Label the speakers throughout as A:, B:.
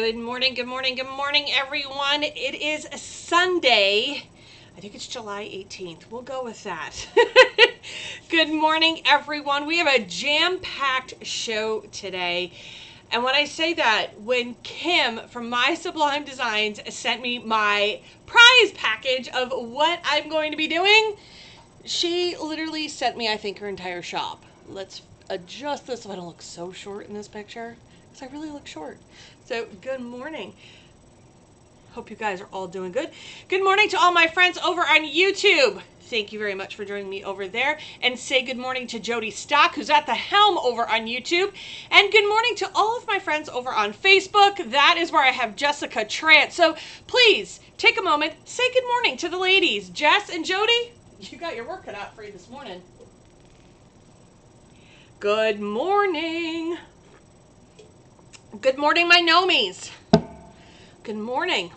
A: Good morning, good morning, good morning, everyone. It is Sunday. I think it's July 18th. We'll go with that. Good morning, everyone. We have a jam-packed show today. And when I say that, when Kim from My Sublime Designs sent me my prize package of what I'm going to be doing, she literally sent me, I think, her entire shop. Let's adjust this so I don't look so short in this picture, because I really look short. So, good morning. Hope you guys are all doing good. Good morning to all my friends over on YouTube. Thank you very much for joining me over there. And say good morning to Jody Stock, who's at the helm over on YouTube. And good morning to all of my friends over on Facebook. That is where I have Jessica Trant. So please take a moment, say good morning to the ladies. Jess and Jody, you got your work cut out for you this morning. Good morning. Good morning, my Nomies. Good morning.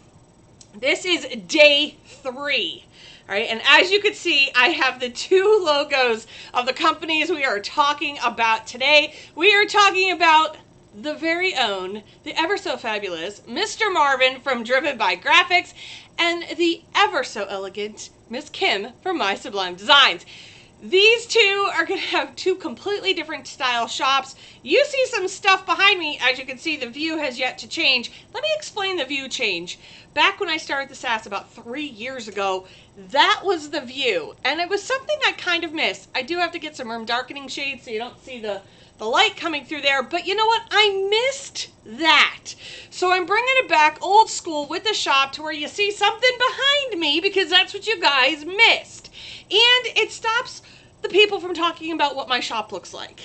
A: This is day 3. All right, and as you can see, I have the 2 logos of the companies we are talking about today. We are talking about the very own, the ever so fabulous Mr. Marvin from Driven by Graphics, and the ever so elegant Miss Kim from My Sublime Designs. These 2 are going to have 2 completely different style shops. You see some stuff behind me. As you can see, the view has yet to change. Let me explain the view change. Back when I started the Sass about 3 years ago, that was the view. And it was something I kind of missed. I do have to get some room darkening shades so you don't see the light coming through there. But you know what? I missed that. So I'm bringing it back old school with the shop to where you see something behind me, because that's what you guys missed. And it stops the people from talking about what my shop looks like.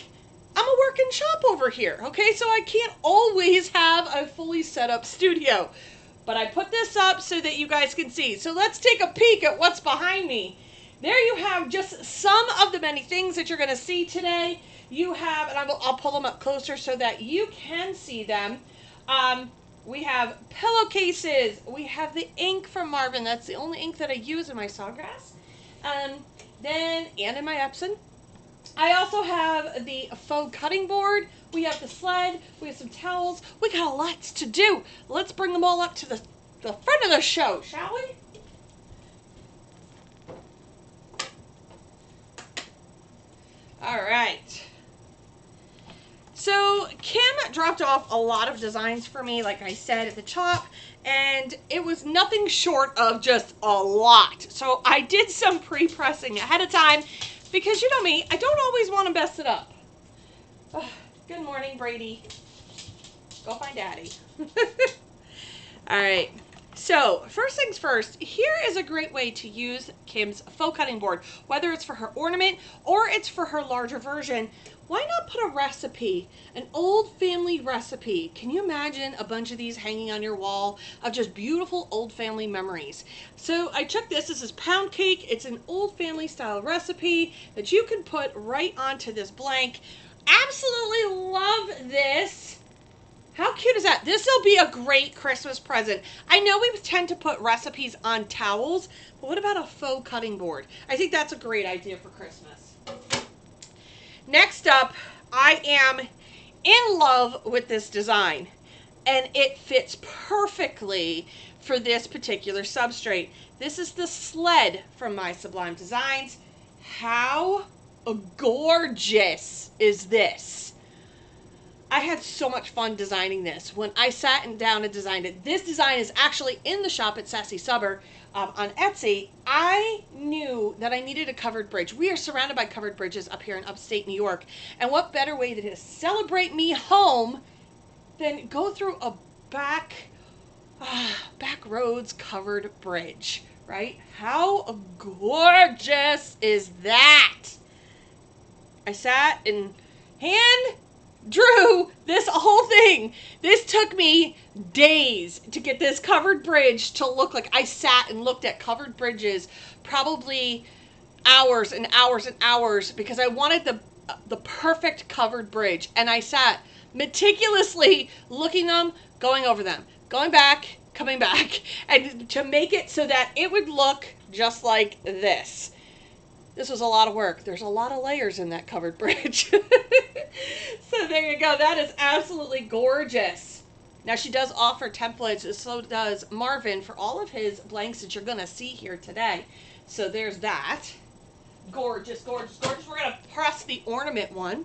A: I'm a working shop over here, okay? So I can't always have a fully set up studio. But I put this up so that you guys can see. So let's take a peek at what's behind me. There you have just some of the many things that you're going to see today. You have, and I'll pull them up closer so that you can see them. We have pillowcases. We have the ink from Marvin. That's the only ink that I use in my Sawgrass. And in my Epson. I also have the faux cutting board. We have the sled. We have some towels. We got a lot to do. Let's bring them all up to the front of the show, shall we? All right. So Kim dropped off a lot of designs for me, like I said, at the top, and it was nothing short of just a lot. So I did some pre-pressing ahead of time, because you know me, I don't always want to mess it up. Good morning, Brady. Go find Daddy. All right. So first things first, here is a great way to use Kim's faux cutting board, whether it's for her ornament or it's for her larger version. Why not put a recipe, an old family recipe? Can you imagine a bunch of these hanging on your wall of just beautiful old family memories? So I took this is pound cake. It's an old family style recipe that you can put right onto this blank. Absolutely love this. How cute is that? This will be a great Christmas present. I know we tend to put recipes on towels, but what about a faux cutting board? I think that's a great idea for Christmas. Next up, I am in love with this design, and it fits perfectly for this particular substrate. This is the sled from My Sublime Designs. How gorgeous is this? I had so much fun designing this. When I sat down and designed it, this design is actually in the shop at Sassy Subber on Etsy. I knew that I needed a covered bridge. We are surrounded by covered bridges up here in upstate New York. And what better way to celebrate me home than go through a back roads covered bridge, right? How gorgeous is that? I sat and hand drew this whole thing. This took me days to get this covered bridge to look like. I sat and looked at covered bridges probably hours and hours and hours, because I wanted the perfect covered bridge. And I sat meticulously looking them, going over them, going back, coming back, and to make it so that it would look just like this. This was a lot of work. There's a lot of layers in that covered bridge. So there you go. That is absolutely gorgeous. Now she does offer templates, so does Marvin, for all of his blanks that you're going to see here today. So there's that. Gorgeous, gorgeous, gorgeous. We're going to press the ornament one.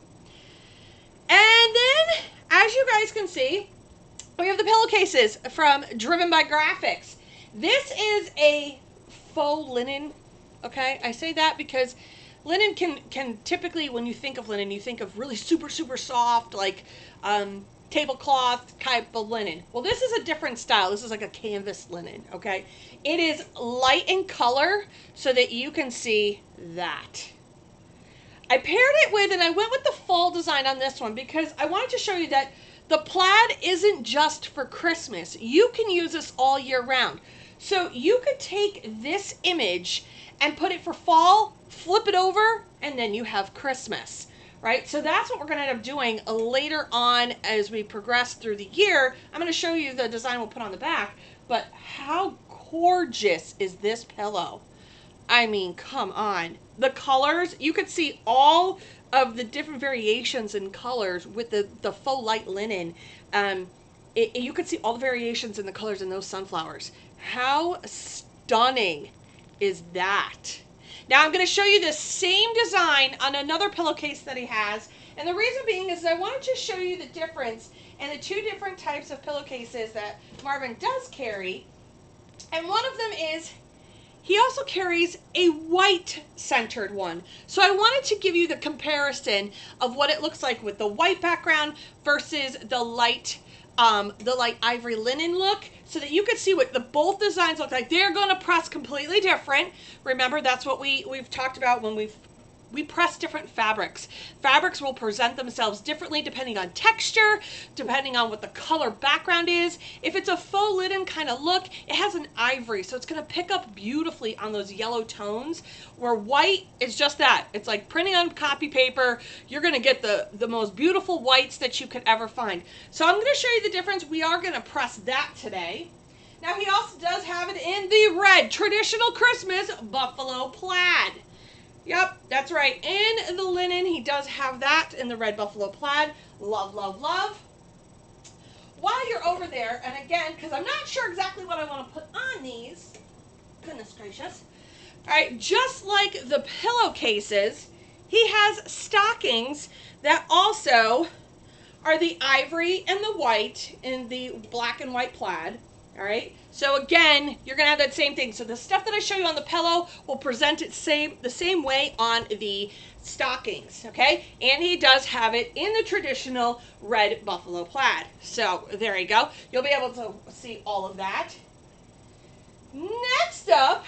A: And then, as you guys can see, we have the pillowcases from Driven by Graphics. This is a faux linen, okay? I say that because linen can typically, when you think of linen, you think of really super, super soft, like tablecloth type of linen. Well, this is a different style. This is like a canvas linen, okay? It is light in color so that you can see that. I paired it with, and I went with the fall design on this one because I wanted to show you that the plaid isn't just for Christmas. You can use this all year round. So you could take this image and put it for fall, flip it over, and then you have Christmas. Right? So that's what we're going to end up doing later on as we progress through the year. I'm going to show you the design we'll put on the back, but how gorgeous is this pillow? I mean, come on. The colors, you could see all of the different variations in colors with the faux light linen. You could see all the variations in the colors in those sunflowers. How stunning is that? Now I'm going to show you the same design on another pillowcase that he has. And the reason being is I wanted to show you the difference in the two different types of pillowcases that Marvin does carry. And one of them is he also carries a white centered one. So I wanted to give you the comparison of what it looks like with the white background versus the light ivory linen look, so that you could see what the both designs look like. They're going to press completely different. Remember, that's what we've talked about when we press different fabrics. Fabrics will present themselves differently depending on texture, depending on what the color background is. If it's a faux linen kind of look, it has an ivory, so it's going to pick up beautifully on those yellow tones, where white is just that. It's like printing on copy paper. You're going to get the most beautiful whites that you could ever find. So I'm going to show you the difference. We are going to press that today. Now he also does have it in the red traditional Christmas buffalo plaid. Yep, that's right. In the linen, he does have that in the red buffalo plaid. Love, love, love. While you're over there, and again, because I'm not sure exactly what I want to put on these. Goodness gracious. All right, just like the pillowcases, he has stockings that also are the ivory and the white in the black and white plaid. All right, so again, you're gonna have that same thing. So the stuff that I show you on the pillow will present it the same way on the stockings, okay? And he does have it in the traditional red buffalo plaid. So there you go. You'll be able to see all of that. Next up,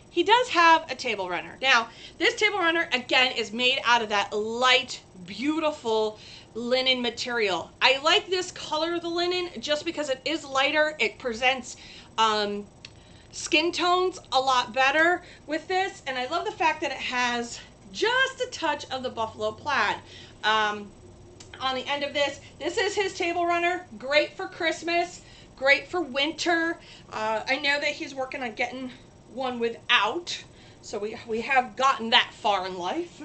A: he does have a table runner. Now, this table runner, again, is made out of that light, beautiful linen material. I like this color of the linen just because it is lighter. It presents skin tones a lot better with this, and I love the fact that it has just a touch of the buffalo plaid on the end of this. This is his table runner. Great for Christmas, great for winter. I know that he's working on getting one without, so we have gotten that far in life.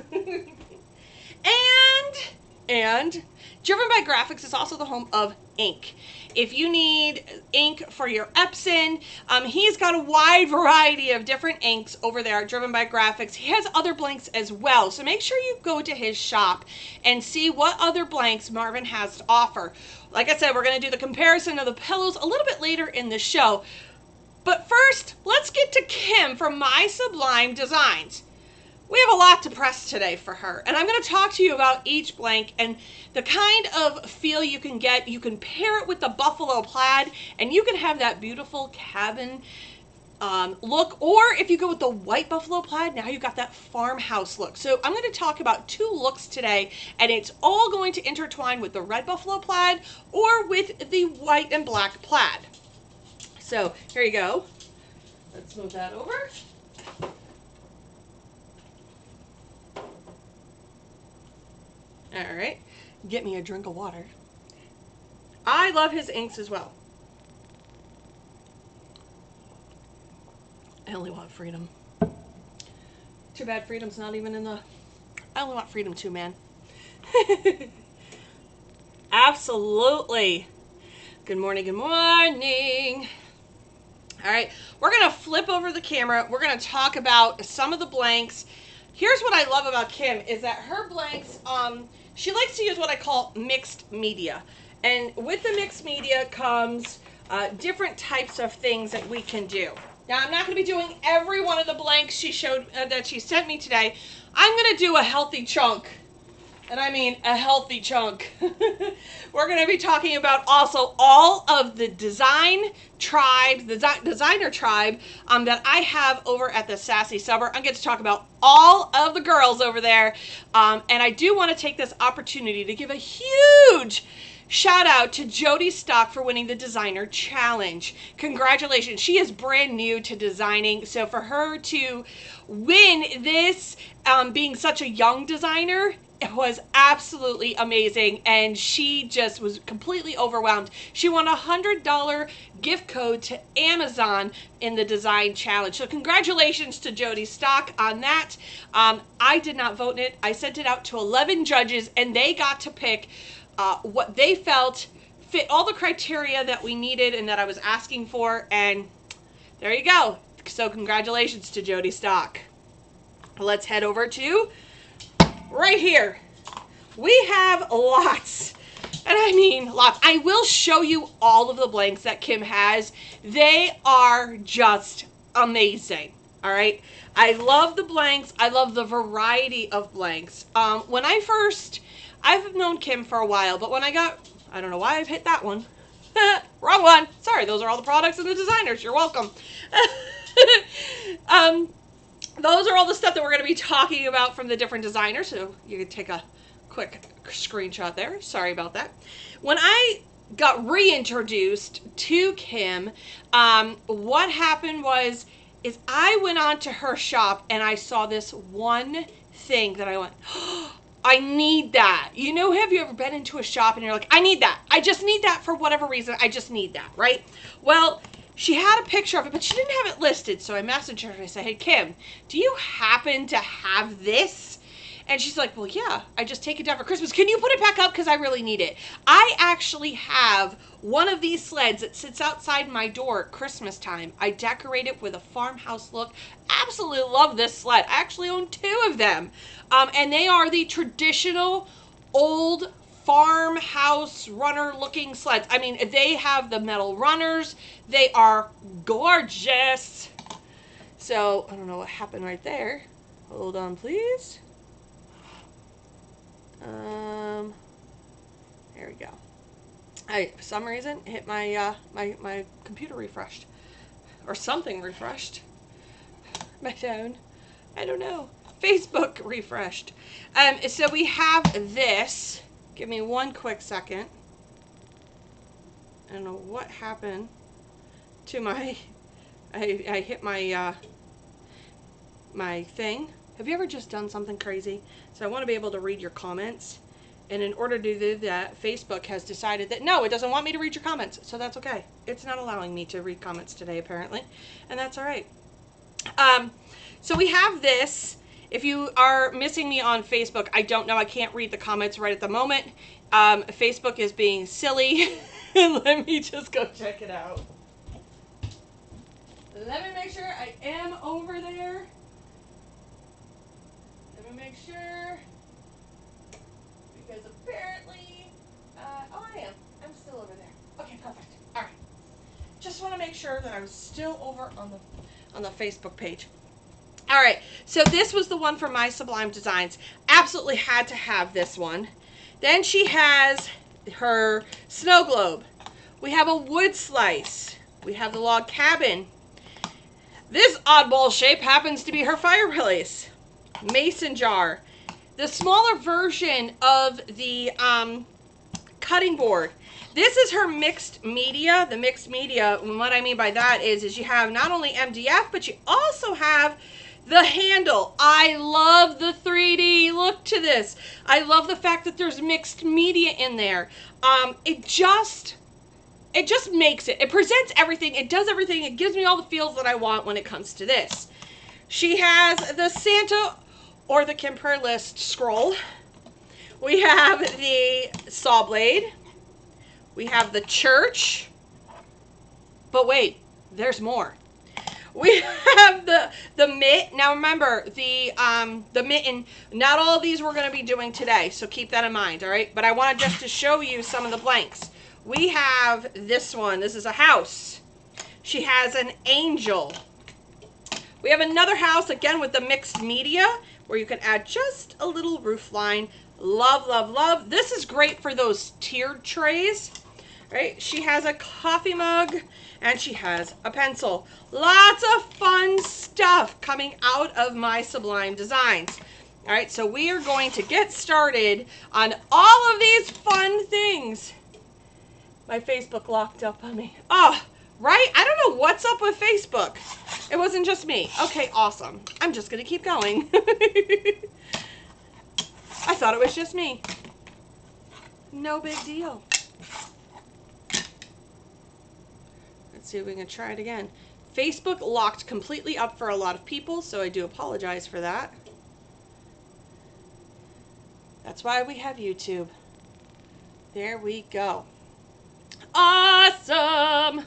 A: And Driven by Graphics is also the home of ink. If you need ink for your Epson, he's got a wide variety of different inks over there at Driven by Graphics. He has other blanks as well, so make sure you go to his shop and see what other blanks Marvin has to offer. Like I said, we're going to do the comparison of the pillows a little bit later in the show. But first, let's get to Kim from My Sublime Designs. We have a lot to press today for her, and I'm going to talk to you about each blank and the kind of feel you can get. You can pair it with the buffalo plaid, and you can have that beautiful cabin look, or if you go with the white buffalo plaid, now you've got that farmhouse look. So I'm going to talk about two looks today, and it's all going to intertwine with the red buffalo plaid or with the white and black plaid. So here you go. Let's move that over. All right, get me a drink of water. I love his inks as well. I only want freedom. Too bad freedom's not even in the... I only want freedom too, man. Absolutely. Good morning, good morning. All right, we're gonna flip over the camera. We're gonna talk about some of the blanks. Here's what I love about Kim is that her blanks, she likes to use what I call mixed media. And with the mixed media comes different types of things that we can do. Now, I'm not gonna be doing every one of the blanks she showed, that she sent me today. I'm gonna do a healthy chunk. And I mean a healthy chunk. We're going to be talking about also all of the designer tribe that I have over at the Sassy Summer. I'm going to talk about all of the girls over there. And I do want to take this opportunity to give a huge shout out to Jody Stock for winning the designer challenge. Congratulations. She is brand new to designing. So for her to win this, being such a young designer, it was absolutely amazing, and she just was completely overwhelmed. She won a $100 gift code to Amazon in the design challenge. So congratulations to Jody Stock on that. I did not vote in it. I sent it out to 11 judges, and they got to pick what they felt fit all the criteria that we needed and that I was asking for, and there you go. So congratulations to Jody Stock. Let's head over to right here. We have lots, and I mean lots. I will show you all of the blanks that Kim has. They are just amazing. All right. I love the blanks. I love the variety of blanks. I've known Kim for a while, but when I don't know why I've hit that one. Wrong one. Sorry, those are all the products and the designers. You're welcome. Those are all the stuff that we're going to be talking about from the different designers. So you can take a quick screenshot there. Sorry about that. When I got reintroduced to Kim, what happened is I went on to her shop and I saw this one thing that I went, oh, I need that. You know, have you ever been into a shop and you're like, I need that. I just need that for whatever reason. I just need that, right? Well, she had a picture of it, but she didn't have it listed. So I messaged her and I said, hey, Kim, do you happen to have this? And she's like, well, yeah, I just take it down for Christmas. Can you put it back up? Because I really need it. I actually have one of these sleds that sits outside my door at Christmas time. I decorate it with a farmhouse look. Absolutely love this sled. I actually own 2 of them. And they are the traditional old farmhouse runner looking sleds. I mean, they have the metal runners. They are gorgeous. So I don't know what happened right there. Hold on, please. There we go. For some reason, hit my my computer refreshed, or something refreshed. My phone, I don't know. Facebook refreshed. So we have this. Give me one quick second. I don't know what happened to my. I hit my my thing. Have you ever just done something crazy? So I want to be able to read your comments. And in order to do that, Facebook has decided that no, it doesn't want me to read your comments. So that's okay. It's not allowing me to read comments today, apparently. And that's all right. So we have this. If you are missing me on Facebook, I don't know. I can't read the comments right at the moment. Facebook is being silly. Let me just go check it out. Let me make sure I am over there. Let me make sure. Because apparently, oh, I am. I'm still over there. Okay, perfect. All right. Just want to make sure that I'm still over on the Facebook page. All right. So this was the one for My Sublime Designs. Absolutely had to have this one. Then she has her snow globe. We have a wood slice. We have the log cabin. This oddball shape happens to be her fireplace. Mason jar. The smaller version of the cutting board. This is her mixed media. The mixed media, and what I mean by that is you have not only MDF, but you also have the handle. I love the 3D look to this. I love the fact that there's mixed media in there. It just makes it. It presents everything. It does everything. It gives me all the feels that I want when it comes to this. She has the Santa or the Kimper List scroll. We have the saw blade. We have the church. But wait, there's more. We have the mitt. Now remember, the mitten, not all of these we're going to be doing today, so keep that in mind, all right? But I wanted just to show you some of the blanks. We have this one. This is a house. She has an angel. We have another house, again, with the mixed media, where you can add just a little roof line. Love, love, love. This is great for those tiered trays, right? She has a coffee mug, and she has a pencil. Lots of fun stuff coming out of my Sublime Designs. All right, so we are going to get started on all of these fun things. My Facebook locked up on me. Oh, right? I don't know what's up with Facebook. It wasn't just me. Okay, awesome. I'm just going to keep going. I thought it was just me. No big deal. Let's see if we can try it again. Facebook locked completely up for a lot of people, so I do apologize for that. That's why we have YouTube. There we go. Awesome!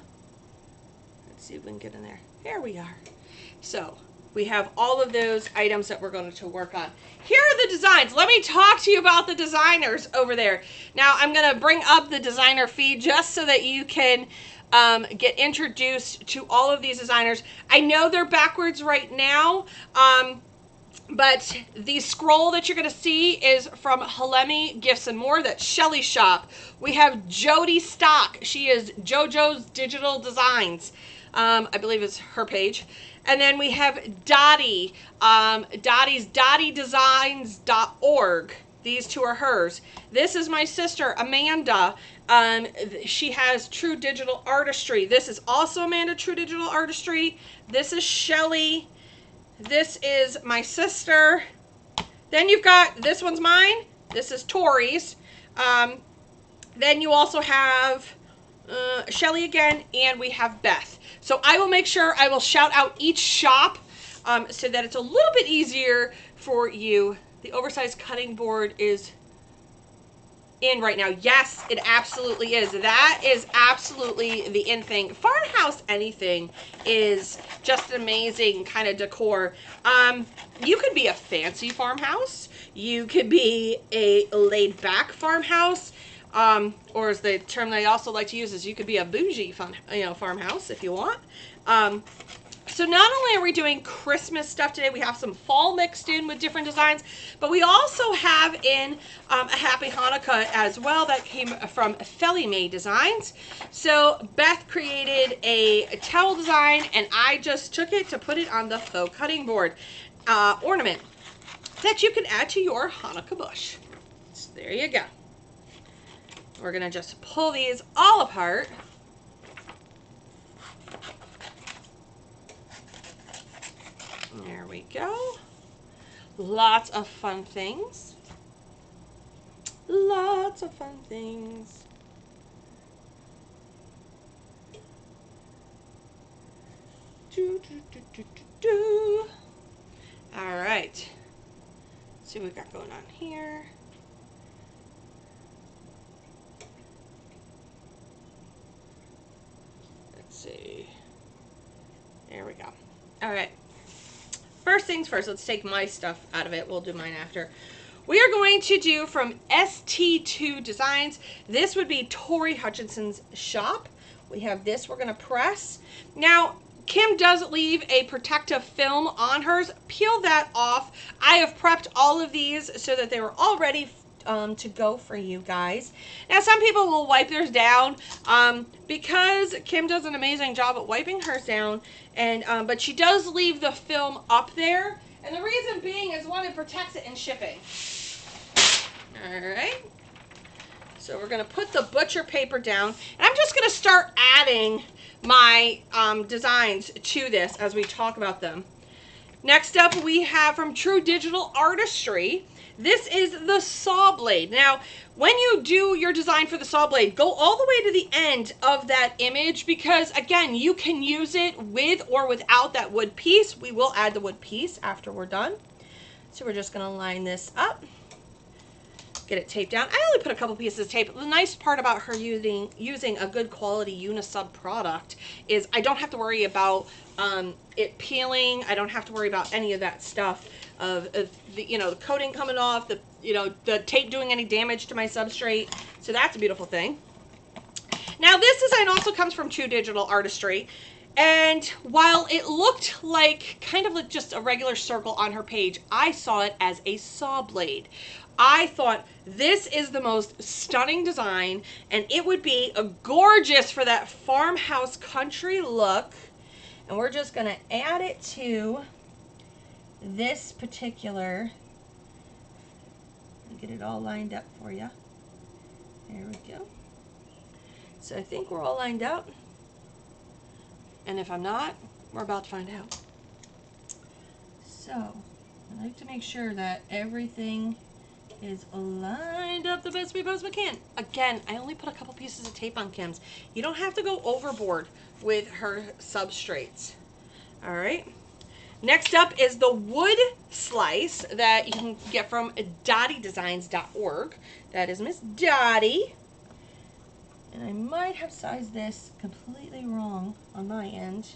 A: Let's see if we can get in there. Here we are. So, we have all of those items that we're going to work on. Here are the designs. Let me talk to you about the designers over there. Now, I'm going to bring up the designer feed just so that you can get introduced to all of these designers. I know they're backwards right now, but the scroll that you're going to see is from Halemi Gifts and More. That's Shelly's shop. We have Jody Stock. She is JoJo's Digital Designs. I believe is her page. And then we have Dottie. Dottie's DottieDesigns.org. These two are hers. This is my sister, Amanda. She has True Digital Artistry. This is also Amanda, True Digital Artistry. This is Shelly. This is my sister. Then you've got, this one's mine. This is Tori's. Then you also have Shelly again, and we have Beth. So I will make sure I will shout out each shop so that it's a little bit easier for you. The oversized cutting board is in right now. Yes, it absolutely is. That is absolutely the in thing. Farmhouse anything is just an amazing kind of decor. You could be a fancy farmhouse. You could be a laid back farmhouse. Or as the term they also like to use is you could be a bougie farmhouse if you want. So not only are we doing Christmas stuff today, we have some fall mixed in with different designs, but we also have in a Happy Hanukkah as well that came from Felly May Designs. So Beth created a towel design, and I just took it to put it on the faux cutting board ornament that you can add to your Hanukkah bush. So there you go. We're going to just pull these all apart. There we go. Lots of fun things. Lots of fun things. All right. Let's see what we got going on here. See. There we go. All right. First things first, let's take my stuff out of it. We'll do mine after. We are going to do from ST2 Designs. This would be Tori Hutchinson's shop. We have this we're going to press. Now, Kim does leave a protective film on hers. Peel that off. I have prepped all of these so that they were all ready to go for you guys. Now, some people will wipe theirs down because Kim does an amazing job at wiping hers down, and but she does leave the film up there, and the reason being is one, it protects it in shipping. All right. So we're going to put the butcher paper down, and I'm just going to start adding my designs to this as we talk about them. Next up, we have from True Digital Artistry. This is the saw blade. Now, when you do your design for the saw blade, go all the way to the end of that image because, again, you can use it with or without that wood piece. We will add the wood piece after we're done. So we're just going to line this up. get it taped down. I only put a couple pieces of tape. The nice part about her using a good quality Unisub product is I don't have to worry about it peeling. I don't have to worry about any of that stuff of the, the coating coming off, the tape doing any damage to my substrate. So that's a beautiful thing. Now this design also comes from True Digital Artistry. And while it looked like kind of like just a regular circle on her page, I saw it as a saw blade. I thought this is the most stunning design, and it would be a gorgeous for that farmhouse country look. And we're just going to add it to this particular, get it all lined up for you. There we go. So I think we're all lined up. And if I'm not, we're about to find out. So I like to make sure that everything is lined up the best we possibly can. Again, I only put a couple pieces of tape on Kim's. You don't have to go overboard with her substrates. All right. Next up is the wood slice that you can get from dottiedesigns.org. That is Miss Dottie. And I might have sized this completely wrong on my end.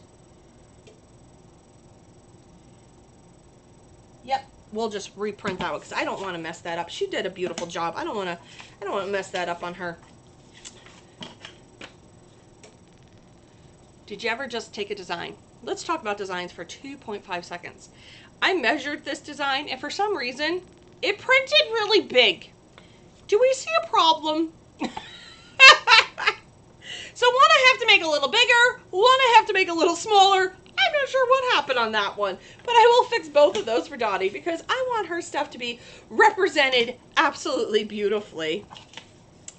A: Yep, we'll just reprint that one because I don't want to mess that up. She did a beautiful job. I don't want to mess that up on her. Did you ever just take a design? Let's talk about designs for 2.5 seconds. I measured this design, and for some reason, it printed really big. Do we see a problem? So one I have to make a little bigger, one I have to make a little smaller. I'm not sure what happened on that one, but I will fix both of those for Dottie because I want her stuff to be represented absolutely beautifully.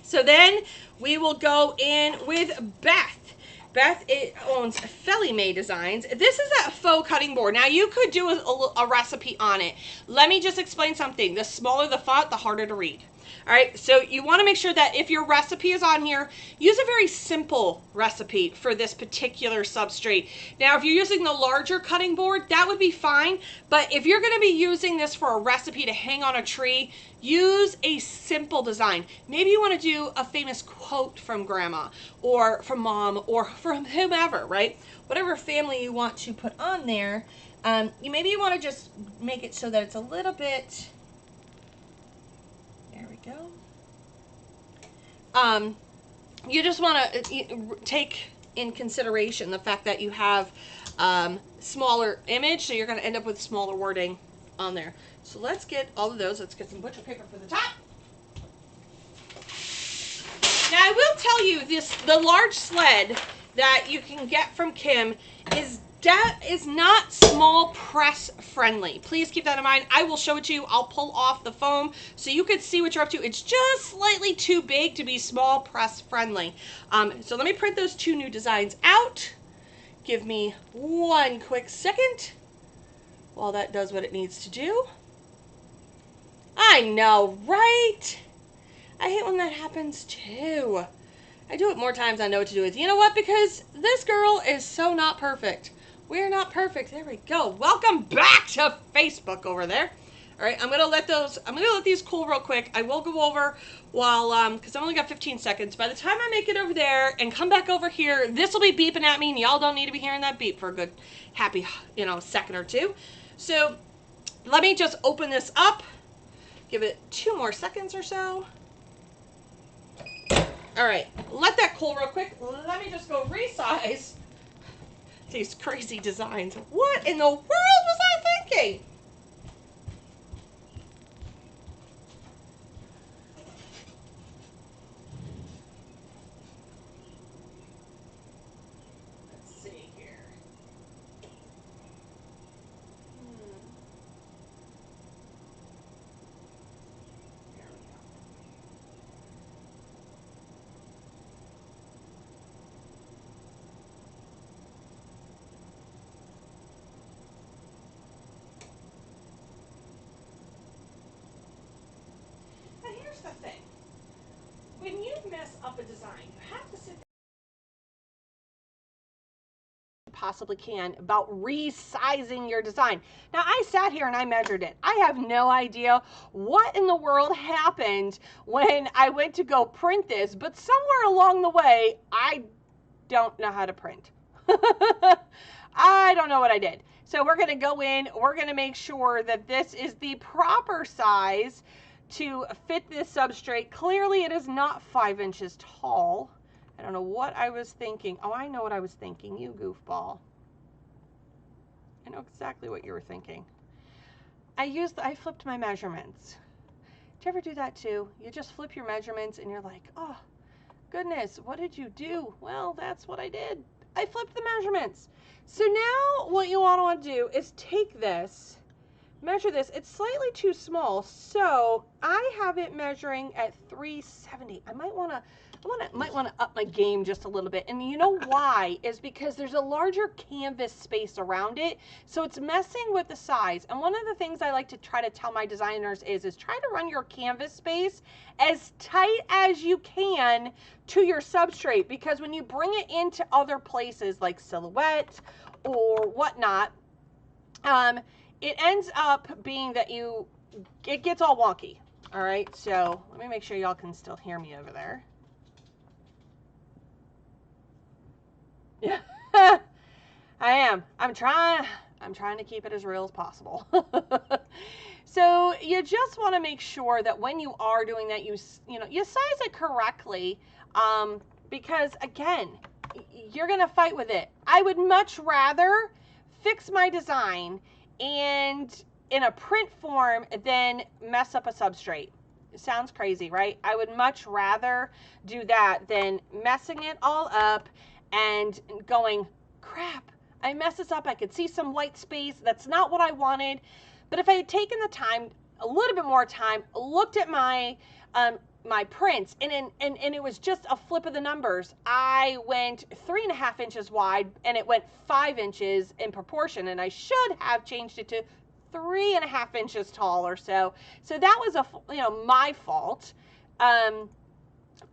A: So then we will go in with Beth. Beth owns Felly May Designs. This is that faux cutting board. Now you could do a recipe on it. Let me just explain something. The smaller the font, the harder to read. All right, so you want to make sure that if your recipe is on here, use a very simple recipe for this particular substrate. Now, if you're using the larger cutting board, that would be fine. But if you're going to be using this for a recipe to hang on a tree, use a simple design. Maybe you want to do a famous quote from grandma or from mom or from whomever, right? Whatever family you want to put on there, maybe you want to just make it so that it's a little bit... There we go. You just want to take in consideration the fact that you have smaller image, so you're going to end up with smaller wording on there. So let's get all of those. Let's get some butcher paper for the top. Now I will tell you the large sled that you can get from Kim is not small press friendly. Please keep that in mind. I will show it to you. I'll pull off the foam so you can see what you're up to. It's just slightly too big to be small press friendly. So let me print those two new designs out. Give me one quick second while that does what it needs to do. I know, right? I hate when that happens too. I do it more times than I know what to do with. You know what? Because this girl is so not perfect. We're not perfect. There we go. Welcome back to Facebook over there. All right, I'm gonna let these cool real quick. I will go over while because I only got 15 seconds. By the time I make it over there and come back over here, this will be beeping at me, and y'all don't need to be hearing that beep for a good happy, second or two. So let me just open this up. Give it 2 more seconds or so. All right, let that cool real quick. Let me just go resize these crazy designs. What in the world was I thinking? Let's see here. There we go. Now here's the thing. When you mess up a design, you have to sit possibly can about resizing your design. Now, I sat here and I measured it. I have no idea what in the world happened when I went to go print this, but somewhere along the way, I don't know how to print. I don't know what I did. So we're going to go in, we're going to make sure that this is the proper size to fit this substrate. Clearly it is not 5 inches tall. I don't know what I was thinking. Oh, I know what I was thinking, you goofball. I know exactly what you were thinking. I flipped my measurements. Do you ever do that too? You just flip your measurements and you're like, oh, goodness, what did you do? Well, that's what I did. I flipped the measurements. So now what you want to do is take this, measure this. It's slightly too small, so I have it measuring at 370. I might want to up my game just a little bit. And you know why? Is because there's a larger canvas space around it, so it's messing with the size. And one of the things I like to try to tell my designers is try to run your canvas space as tight as you can to your substrate, because when you bring it into other places like silhouette or whatnot, it ends up being that it gets all wonky. All right, so let me make sure y'all can still hear me over there. Yeah, I am. I'm trying to keep it as real as possible. So you just want to make sure that when you are doing that, you size it correctly, because again, you're gonna fight with it. I would much rather fix my design and in a print form than mess up a substrate. It sounds crazy, right? I would much rather do that than messing it all up and going, crap, I messed this up. I could see some white space. That's not what I wanted. But if I had taken the time, a little bit more time, looked at my my prints, and it was just a flip of the numbers. I went 3.5 inches wide, and it went 5 inches in proportion, and I should have changed it to 3.5 inches tall or so. So that was my fault on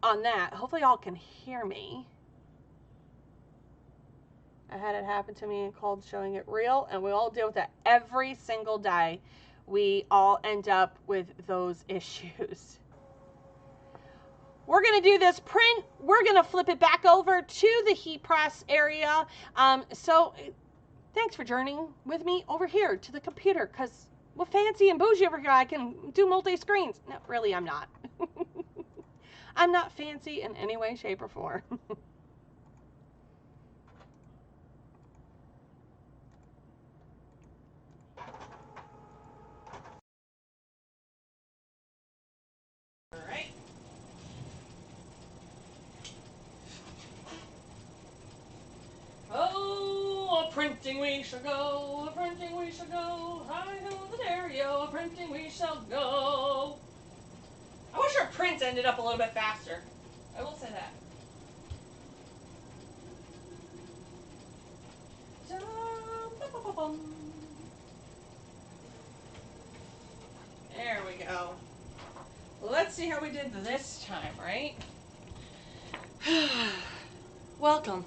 A: that. Hopefully y'all can hear me. I had it happen to me and called Showing It Real, and we all deal with that every single day. We all end up with those issues. We're going to do this print. We're going to flip it back over to the heat press area. So thanks for journeying with me over here to the computer, because we're fancy and bougie over here. I can do multi-screens. No, really, I'm not. I'm not fancy in any way, shape, or form. A-printing we shall go, a-printing we shall go, high to the dairy-o, a-printing we shall go. I wish our prints ended up a little bit faster. I will say that. There we go. Let's see how we did this time, right? Welcome.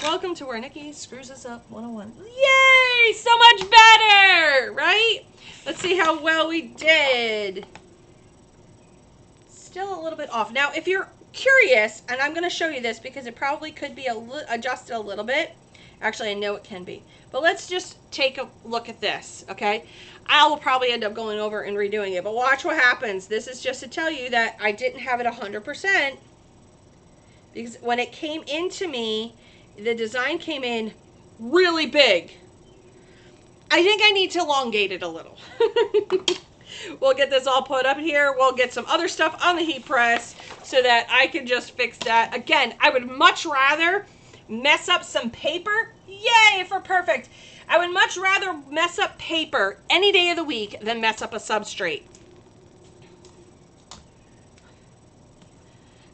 A: Welcome to where Nikki screws us up 101. Yay! So much better, right? Let's see how well we did. Still a little bit off. Now, if you're curious, and I'm going to show you this because it probably could be adjusted a little bit. Actually, I know it can be. But let's just take a look at this, okay? I will probably end up going over and redoing it. But watch what happens. This is just to tell you that I didn't have it 100%. Because when it came into me, the design came in really big. I think I need to elongate it a little. We'll get this all put up here. We'll get some other stuff on the heat press so that I can just fix that. Again, I would much rather mess up some paper. Yay for perfect. I would much rather mess up paper any day of the week than mess up a substrate.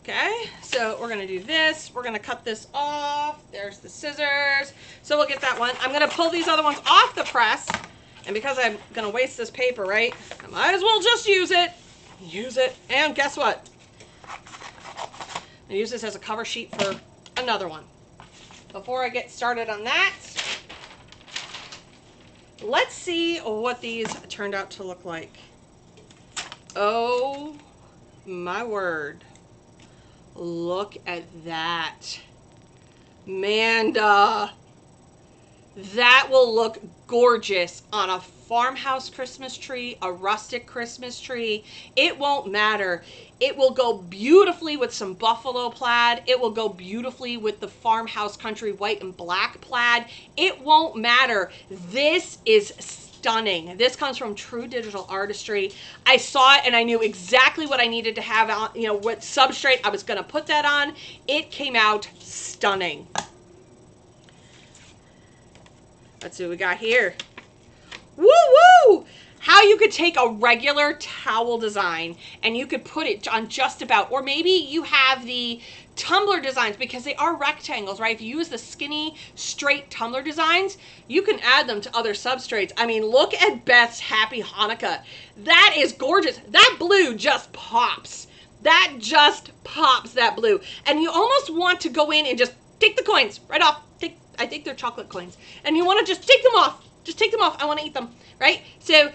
A: Okay, so we're gonna do this. We're gonna cut this off. There's the scissors. So we'll get that one. I'm gonna pull these other ones off the press. And because I'm gonna waste this paper, right? I might as well just use it. Use it. And guess what? I use this as a cover sheet for another one. before I get started on that, let's see what these turned out to look like. Oh my word. Look at that. Manda. That will look gorgeous on a farmhouse Christmas tree, a rustic Christmas tree. It won't matter. It will go beautifully with some buffalo plaid. It will go beautifully with the farmhouse country white and black plaid. It won't matter. This is stunning. This comes from True Digital Artistry. I saw it and I knew exactly what I needed to have on, you know, what substrate I was going to put that on. It came out stunning. Let's see what we got here. Woo woo! How you could take a regular towel design and you could put it on just about, or maybe you have the tumbler designs because they are rectangles, right? If you use the skinny, straight tumbler designs, you can add them to other substrates. I mean, look at Beth's Happy Hanukkah. That is gorgeous. That blue just pops. That just pops, that blue. And you almost want to go in and just take the coins right off. I think they're chocolate coins. And you want to just take them off. Just take them off. I want to eat them, right? So,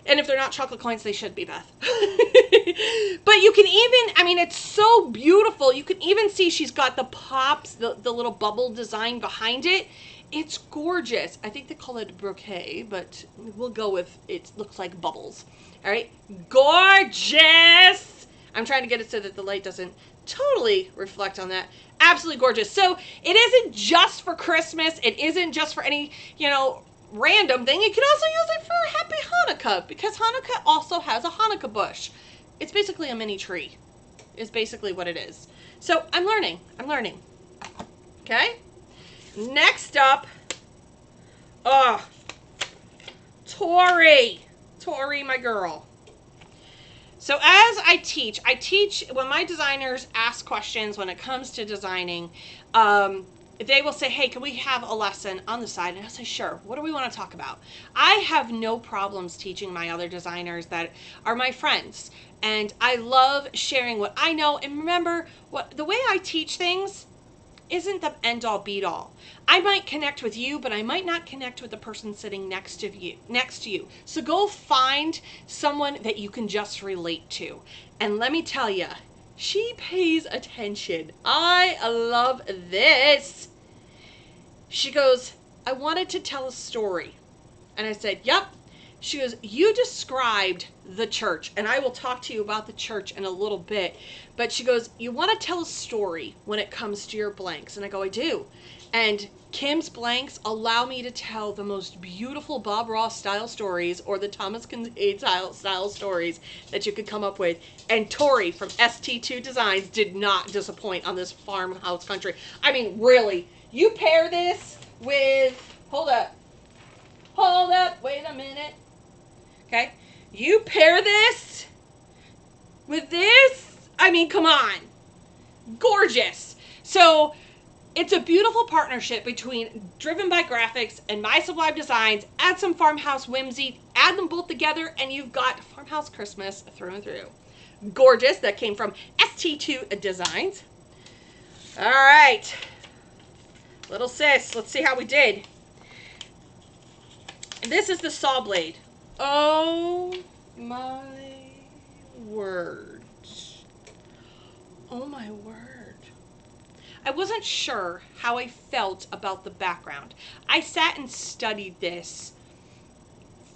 A: and if they're not chocolate coins, they should be, Beth. But you can even, I mean, it's so beautiful. You can even see she's got the pops, the little bubble design behind it. It's gorgeous. I think they call it brocade, but we'll go with it looks like bubbles. All right. Gorgeous. I'm trying to get it so that the light doesn't totally reflect on that. Absolutely gorgeous. So it isn't just for Christmas. It isn't just for any, you know, random thing. You can also use it for Happy Hanukkah because Hanukkah also has a Hanukkah bush. It's basically a mini tree. Is basically what it is. So I'm learning. I'm learning. Okay. Next up. Oh, Tori, my girl. So as I teach when my designers ask questions when it comes to designing, they will say, hey, can we have a lesson on the side? And I'll say, sure. What do we want to talk about? I have no problems teaching my other designers that are my friends. And I love sharing what I know. And remember, the way I teach things isn't the end all beat all. I might connect with you, but I might not connect with the person sitting next to you. So go find someone that you can just relate to. And let me tell you, she pays attention. I love this. She goes, I wanted to tell a story. And I said, yep. She goes, you described the church, and I will talk to you about the church in a little bit. But she goes, you want to tell a story when it comes to your blanks? And I go, I do. And Kim's blanks allow me to tell the most beautiful Bob Ross style stories or the Thomas Kincaid style stories that you could come up with. And Tori from ST2 Designs did not disappoint on this farmhouse country. I mean, really, you pair this with, hold up, wait a minute. Okay, you pair this with this, I mean, come on, gorgeous. So it's a beautiful partnership between Driven by Graphics and My Sublime Designs. Add some farmhouse whimsy, add them both together, and you've got farmhouse Christmas through and through. Gorgeous. That came from ST2 Designs. All right, little sis, let's see how we did. This is the saw blade. Oh my word. Oh my word. I wasn't sure how I felt about the background. I sat and studied this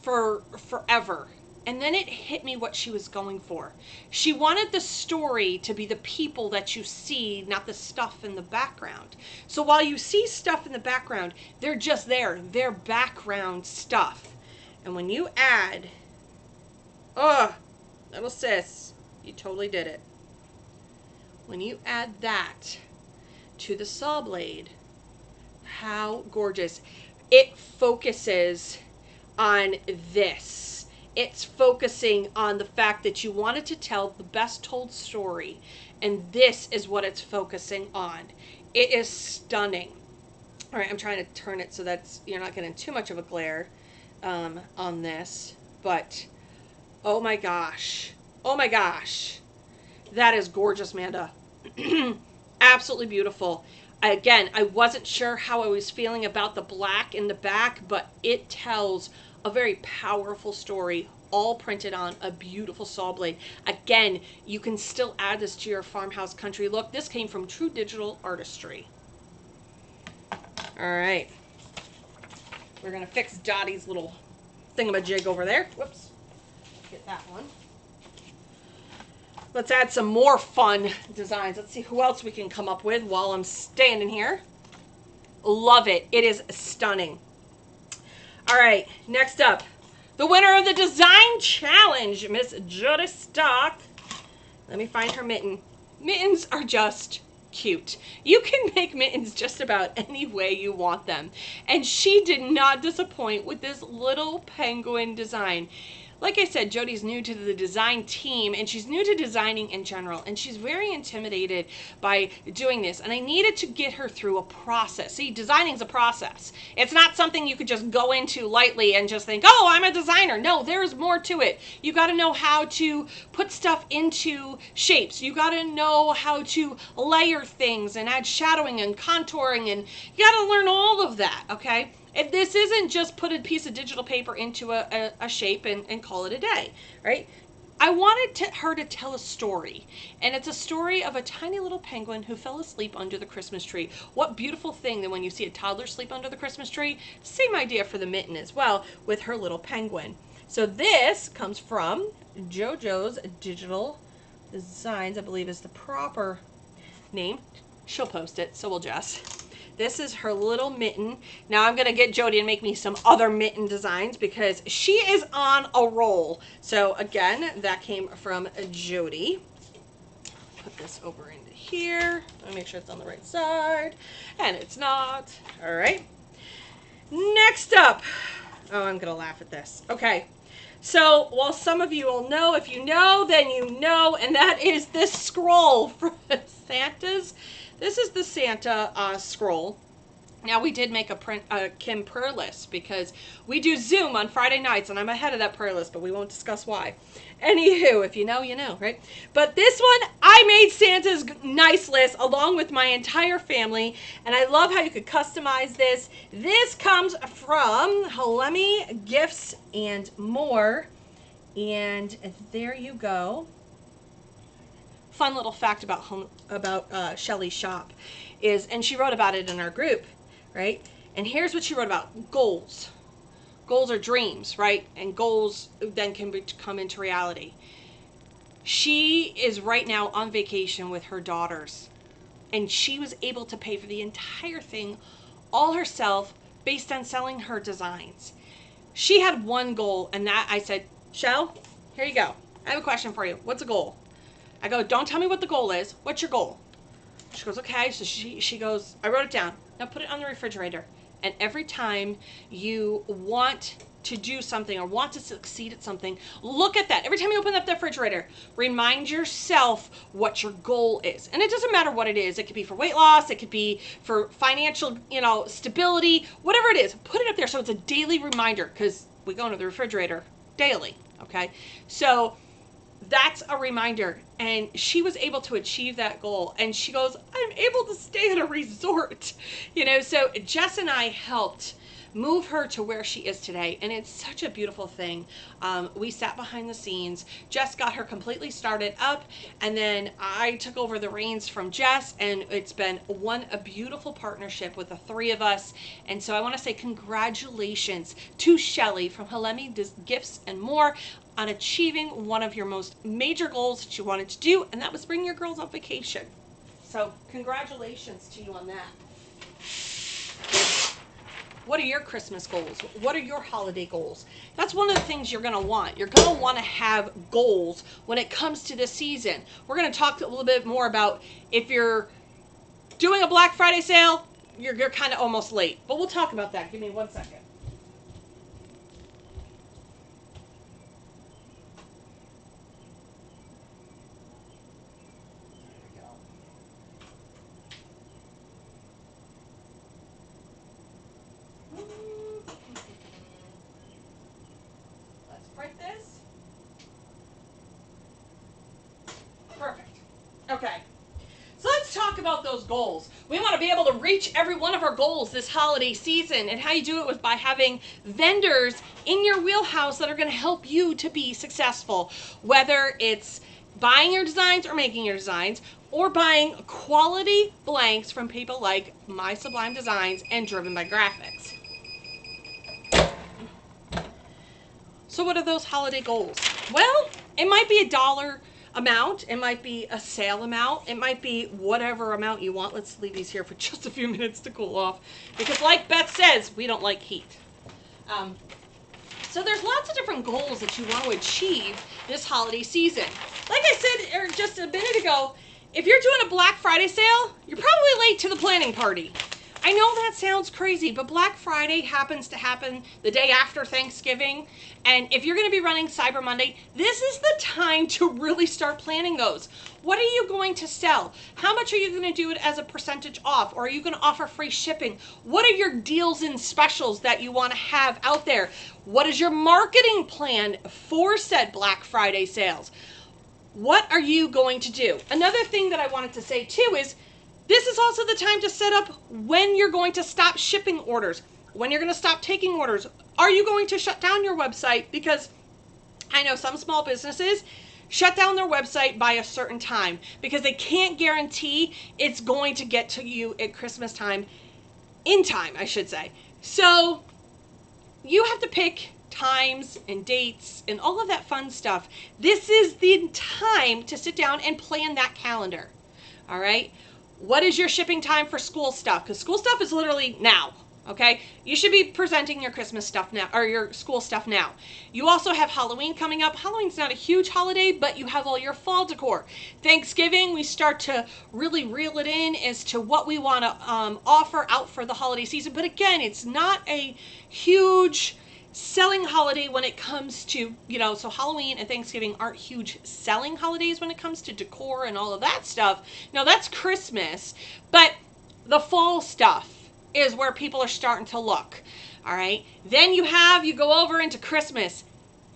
A: for forever. And then it hit me what she was going for. She wanted the story to be the people that you see, not the stuff in the background. So while you see stuff in the background, they're just there. They're background stuff. And when you add, oh, little sis, you totally did it. When you add that to the saw blade, how gorgeous. It focuses on this. It's focusing on the fact that you wanted to tell the best told story, and this is what it's focusing on. It is stunning. All right, I'm trying to turn it so that's you're not getting too much of a glare on this, but oh my gosh, that is gorgeous, Amanda. Absolutely beautiful. Again, I wasn't sure how I was feeling about the black in the back, but it tells a very powerful story, all printed on a beautiful saw blade. Again, you can still add this to your farmhouse country look. This came from True Digital Artistry. All right. We're going to fix Dottie's little thingamajig over there. Whoops. Get that one. Let's add some more fun designs. Let's see who else we can come up with while I'm standing here. Love it. It is stunning. All right, next up, the winner of the design challenge, Miss Jody Stock. Let me find her mitten. Mittens are just cute. You can make mittens just about any way you want them. And she did not disappoint with this little penguin design. Like I said, Jody's new to the design team, and she's new to designing in general, and she's very intimidated by doing this, and I needed to get her through a process. See, designing is a process. It's not something you could just go into lightly and just think, oh, I'm a designer. No, there's more to it. You got to know how to put stuff into shapes. You got to know how to layer things and add shadowing and contouring, and you got to learn all of that, okay? If this isn't just put a piece of digital paper into a shape and call it a day, right? I wanted her to tell a story, and it's a story of a tiny little penguin who fell asleep under the Christmas tree. What beautiful thing that when you see a toddler sleep under the Christmas tree, same idea for the mitten as well with her little penguin. So this comes from JoJo's Digital Designs, I believe is the proper name. She'll post it, so will Jess. This is her little mitten. Now I'm going to get Jody and make me some other mitten designs because she is on a roll. So again, that came from Jody. Put this over into here. Let me make sure it's on the right side. And it's not. All right. Next up. Oh, I'm going to laugh at this. Okay. So, while some of you will know, if you know, then you know, and that is this scroll from Santa's. This is the Santa scroll. Now, we did make a Kim prayer list because we do Zoom on Friday nights, and I'm ahead of that prayer list, but we won't discuss why. Anywho, if you know, you know, right? But this one, I made Santa's nice list along with my entire family, and I love how you could customize this. This comes from Halemi Gifts and More, and there you go. Fun little fact about Shelly's shop is, and she wrote about it in our group, right? And here's what she wrote about: goals. Goals are dreams, right? And goals then can come into reality. She is right now on vacation with her daughters, and she was able to pay for the entire thing all herself based on selling her designs. She had one goal, and that I said, Shell, here you go. I have a question for you. What's a goal? I go, don't tell me what the goal is. What's your goal? She goes, okay. So she goes, I wrote it down. Now put it on the refrigerator. And every time you want to do something or want to succeed at something, look at that. Every time you open up the refrigerator, remind yourself what your goal is. And it doesn't matter what it is. It could be for weight loss. It could be for financial, stability, whatever it is. Put it up there so it's a daily reminder, because we go into the refrigerator daily. Okay. So that's a reminder, and she was able to achieve that goal, and she goes, I'm able to stay at a resort, so Jess and I helped move her to where she is today, and it's such a beautiful thing. We sat behind the scenes. Jess got her completely started up, and then I took over the reins from Jess, and it's been a beautiful partnership with the three of us. And so I want to say congratulations to Shelly from Halemi Gifts and More on achieving one of your most major goals that you wanted to do, and that was bring your girls on vacation. So congratulations to you on that. What are your Christmas goals? What are your holiday goals? That's one of the things you're going to want. You're going to want to have goals when it comes to this season. We're going to talk a little bit more about if you're doing a Black Friday sale, you're kind of almost late. But we'll talk about that. Give me 1 second. about those goals. We want to be able to reach every one of our goals this holiday season, and how you do it was by having vendors in your wheelhouse that are going to help you to be successful, whether it's buying your designs or making your designs, or buying quality blanks from people like My Sublime Designs and Driven by Graphics. So what are those holiday goals? Well, it might be a dollar amount, it might be a sale amount, it might be whatever amount you want. Let's leave these here for just a few minutes to cool off, because like Beth says, we don't like heat. So there's lots of different goals that you want to achieve this holiday season. Like I said just a minute ago, if you're doing a Black Friday sale, you're probably late to the planning party. I know that sounds crazy, but Black Friday happens to happen the day after Thanksgiving. And if you're going to be running Cyber Monday, this is the time to really start planning those. What are you going to sell? How much are you going to do it as a percentage off? Or are you going to offer free shipping? What are your deals and specials that you want to have out there? What is your marketing plan for said Black Friday sales? What are you going to do? Another thing that I wanted to say too is, this is also the time to set up when you're going to stop shipping orders, when you're going to stop taking orders. Are you going to shut down your website? Because I know some small businesses shut down their website by a certain time because they can't guarantee it's going to get to you at Christmas time, in time, I should say. So you have to pick times and dates and all of that fun stuff. This is the time to sit down and plan that calendar. All right. What is your shipping time for school stuff? Because school stuff is literally now, okay? You should be presenting your Christmas stuff now, or your school stuff now. You also have Halloween coming up. Halloween's not a huge holiday, but you have all your fall decor. Thanksgiving, we start to really reel it in as to what we want to offer out for the holiday season. But again, it's not a huge selling holiday when it comes to, so Halloween and Thanksgiving aren't huge selling holidays when it comes to decor and all of that stuff. No, that's Christmas, but the fall stuff is where people are starting to look. All right. Then you go over into Christmas.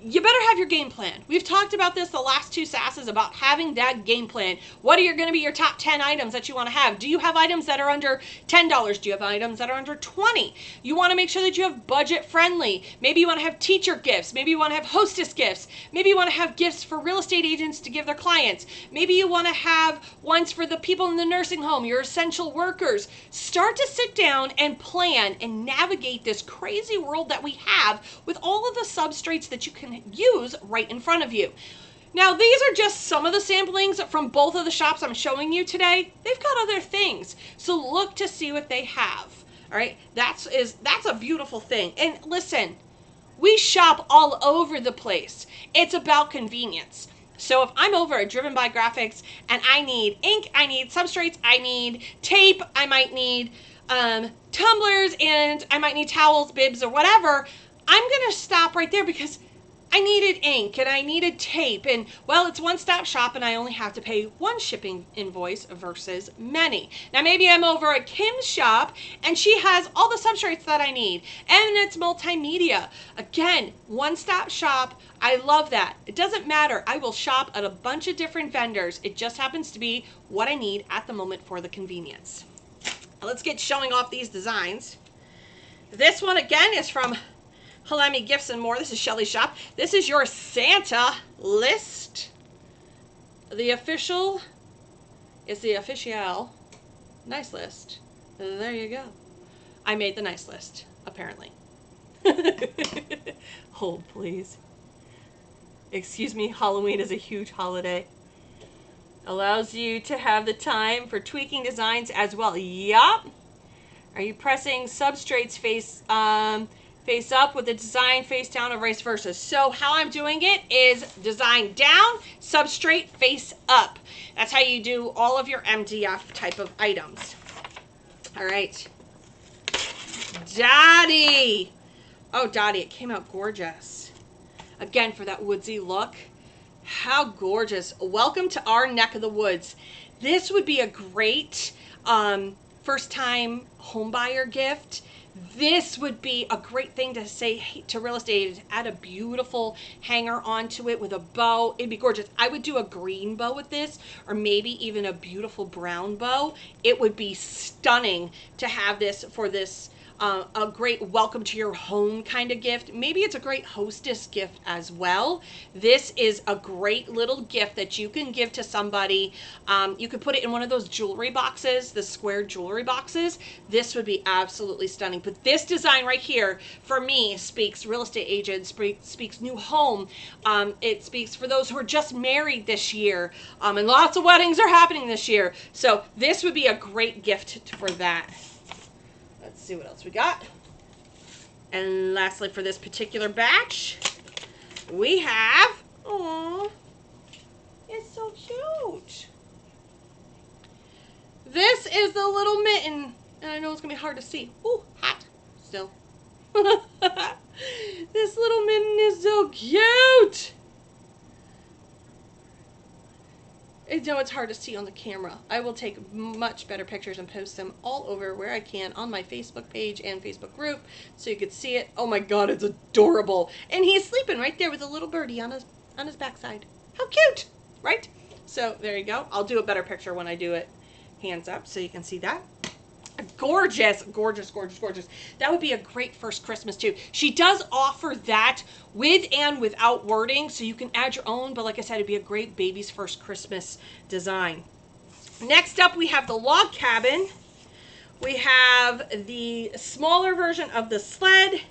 A: You better have your game plan. We've talked about this the last two Sasses about having that game plan. What are going to be your top 10 items that you want to have? Do you have items that are under $10? Do you have items that are under $20? You want to make sure that you have budget friendly. Maybe you want to have teacher gifts. Maybe you want to have hostess gifts. Maybe you want to have gifts for real estate agents to give their clients. Maybe you want to have ones for the people in the nursing home, your essential workers. Start to sit down and plan and navigate this crazy world that we have with all of the substrates that you can use right in front of you. Now, these are just some of the samplings from both of the shops I'm showing you today. They've got other things, so look to see what they have. All right, that's a beautiful thing. And listen, we shop all over the place. It's about convenience. So if I'm over at Driven by Graphics and I need ink, I need substrates, I need tape, I might need tumblers, and I might need towels, bibs, or whatever, I'm gonna stop right there because I needed ink and I needed tape, and well, it's one-stop shop and I only have to pay one shipping invoice versus many. Now maybe I'm over at Kim's shop and she has all the substrates that I need and it's multimedia. Again, one-stop shop. I love that. It doesn't matter. I will shop at a bunch of different vendors. It just happens to be what I need at the moment for the convenience. Now let's get showing off these designs. This one again is from Halemi Gifts and More. This is Shelly's shop. This is your Santa list. The official is the official nice list. There you go. I made the nice list, apparently. Hold, please. Excuse me, Halloween is a huge holiday. Allows you to have the time for tweaking designs as well. Yup. Are you pressing substrates face up with the design face down or vice versa? So how I'm doing it is design down, substrate face up. That's how you do all of your MDF type of items. All right. Dottie. Oh, Dottie, it came out gorgeous. Again, for that woodsy look. How gorgeous. Welcome to our neck of the woods. This would be a great first time home buyer gift, this would be a great thing to say to real estate agents. Add a beautiful hanger onto it with a bow. It'd be gorgeous. I would do a green bow with this, or maybe even a beautiful brown bow. It would be stunning to have this for this a great welcome to your home kind of gift. Maybe it's a great hostess gift as well. This is a great little gift that you can give to somebody. You could put it in one of those jewelry boxes, the square jewelry boxes. This would be absolutely stunning. But this design right here, for me, speaks real estate agents, speaks new home. It speaks for those who are just married this year. And lots of weddings are happening this year. So this would be a great gift for that. Let's see what else we got. And lastly, for this particular batch, we have, oh, it's so cute. This is the little mitten. And I know it's going to be hard to see. Ooh, hot still. This little mitten is so cute. I know it's hard to see on the camera. I will take much better pictures and post them all over where I can on my Facebook page and Facebook group so you could see it. Oh my God, it's adorable. And he's sleeping right there with a little birdie on his backside. How cute, right? So there you go. I'll do a better picture when I do it hands up so you can see that. Gorgeous, gorgeous, gorgeous, gorgeous. That would be a great first Christmas too. She does offer that with and without wording, so you can add your own, but like I said, it'd be a great baby's first Christmas design. Next up, we have the log cabin. We have the smaller version of the sled,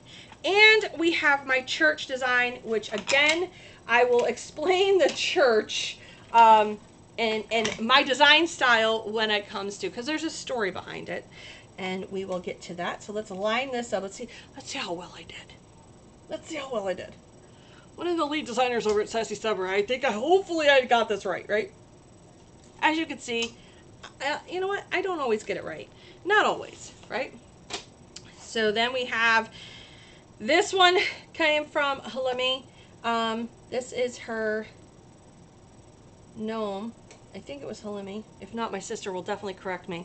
A: and we have my church design, which again, I will explain the church and my design style when it comes to, because there's a story behind it, and we will get to that. So let's line this up. Let's see how well I did. Let's see how well I did. One of the lead designers over at Sassy Summer, hopefully I got this right? As you can see, you know what? I don't always get it right. Not always, right? So then we have, this one came from Halimi. This is her gnome. I think it was Halimi. If not, my sister will definitely correct me.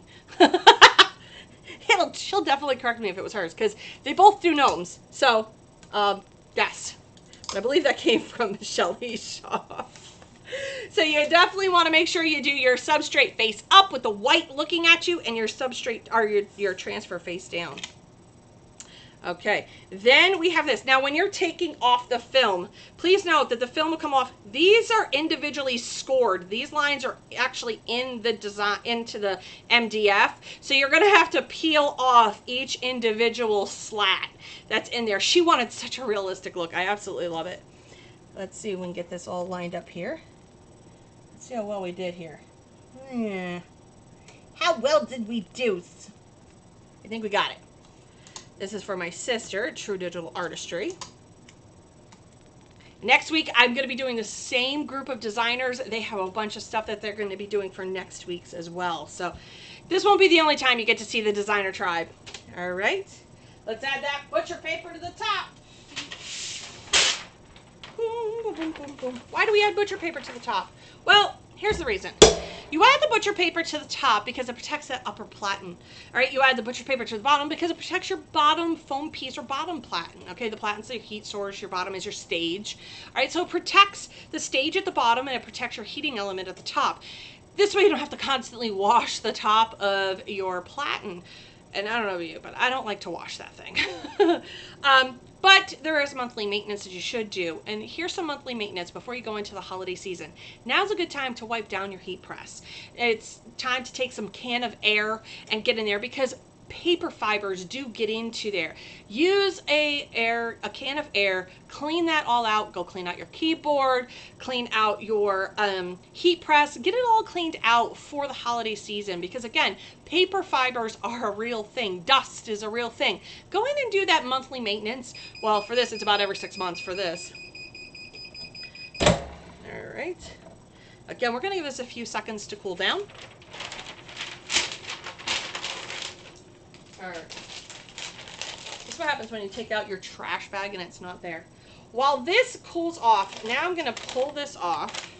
A: She'll definitely correct me if it was hers, because they both do gnomes. So, yes. But I believe that came from Shelly's shop. So you definitely want to make sure you do your substrate face up with the white looking at you, and your substrate, or your transfer face down. Okay, then we have this. Now, when you're taking off the film, please note that the film will come off. These are individually scored. These lines are actually in the design, into the MDF. So you're going to have to peel off each individual slat that's in there. She wanted such a realistic look. I absolutely love it. Let's see if we can get this all lined up here. Let's see how well we did here. How well did we do? I think we got it. This is for my sister, True Digital Artistry. Next week, I'm going to be doing the same group of designers. They have a bunch of stuff that they're going to be doing for next week's as well. So this won't be the only time you get to see the designer tribe. All right. Let's add that butcher paper to the top. Boom, boom, boom, boom. Why do we add butcher paper to the top? Well, here's the reason. You add the butcher paper to the top because it protects that upper platen. All right, you add the butcher paper to the bottom because it protects your bottom foam piece or bottom platen. Okay, the platen's the heat source, your bottom is your stage. All right, so it protects the stage at the bottom and it protects your heating element at the top. This way you don't have to constantly wash the top of your platen. And I don't know about you, but I don't like to wash that thing. But there is monthly maintenance that you should do. And here's some monthly maintenance before you go into the holiday season. Now's a good time to wipe down your heat press. It's time to take some can of air and get in there because paper fibers do get into there. Use a can of air, clean that all out, go clean out your keyboard, clean out your heat press, get it all cleaned out for the holiday season because again, paper fibers are a real thing. Dust is a real thing. Go in and do that monthly maintenance. Well, for this, it's about every 6 months for this. All right. Again, we're going to give this a few seconds to cool down. Alright. This is what happens when you take out your trash bag and it's not there. While this cools off, now I'm going to pull this off.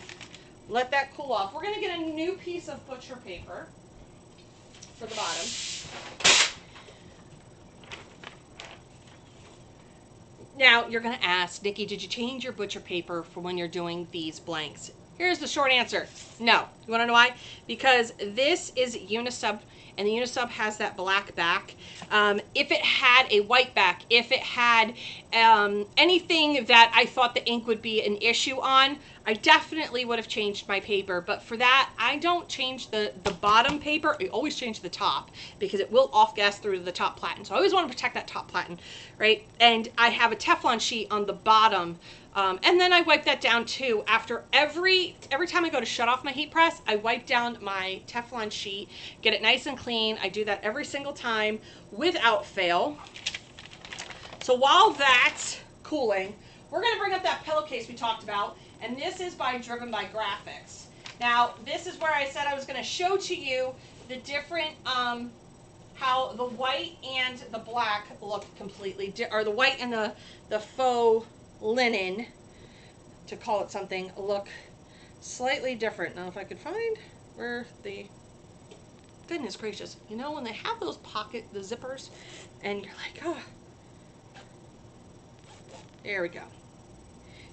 A: Let that cool off. We're going to get a new piece of butcher paper. for the bottom. Now, you're going to ask, Nikki, did you change your butcher paper for when you're doing these blanks? Here's the short answer. No. You want to know why? Because this is Unisub, and the Unisub has that black back. If it had a white back, if it had anything that I thought the ink would be an issue on, I definitely would have changed my paper. But for that, I don't change the bottom paper. I always change the top because it will off-gas through the top platen. So I always want to protect that top platen, right? And I have a Teflon sheet on the bottom. And then I wipe that down too. After every time I go to shut off my heat press, I wipe down my Teflon sheet, get it nice and clean. I do that every single time without fail. So while that's cooling, we're going to bring up that pillowcase we talked about, and this is Driven by Graphics. Now, this is where I said I was going to show to you the different, how the white and the black look completely, or the white and the faux linen, to call it something, look slightly different. Now, if I could find where the, goodness gracious, you know when they have those the zippers, and you're like, oh, there we go.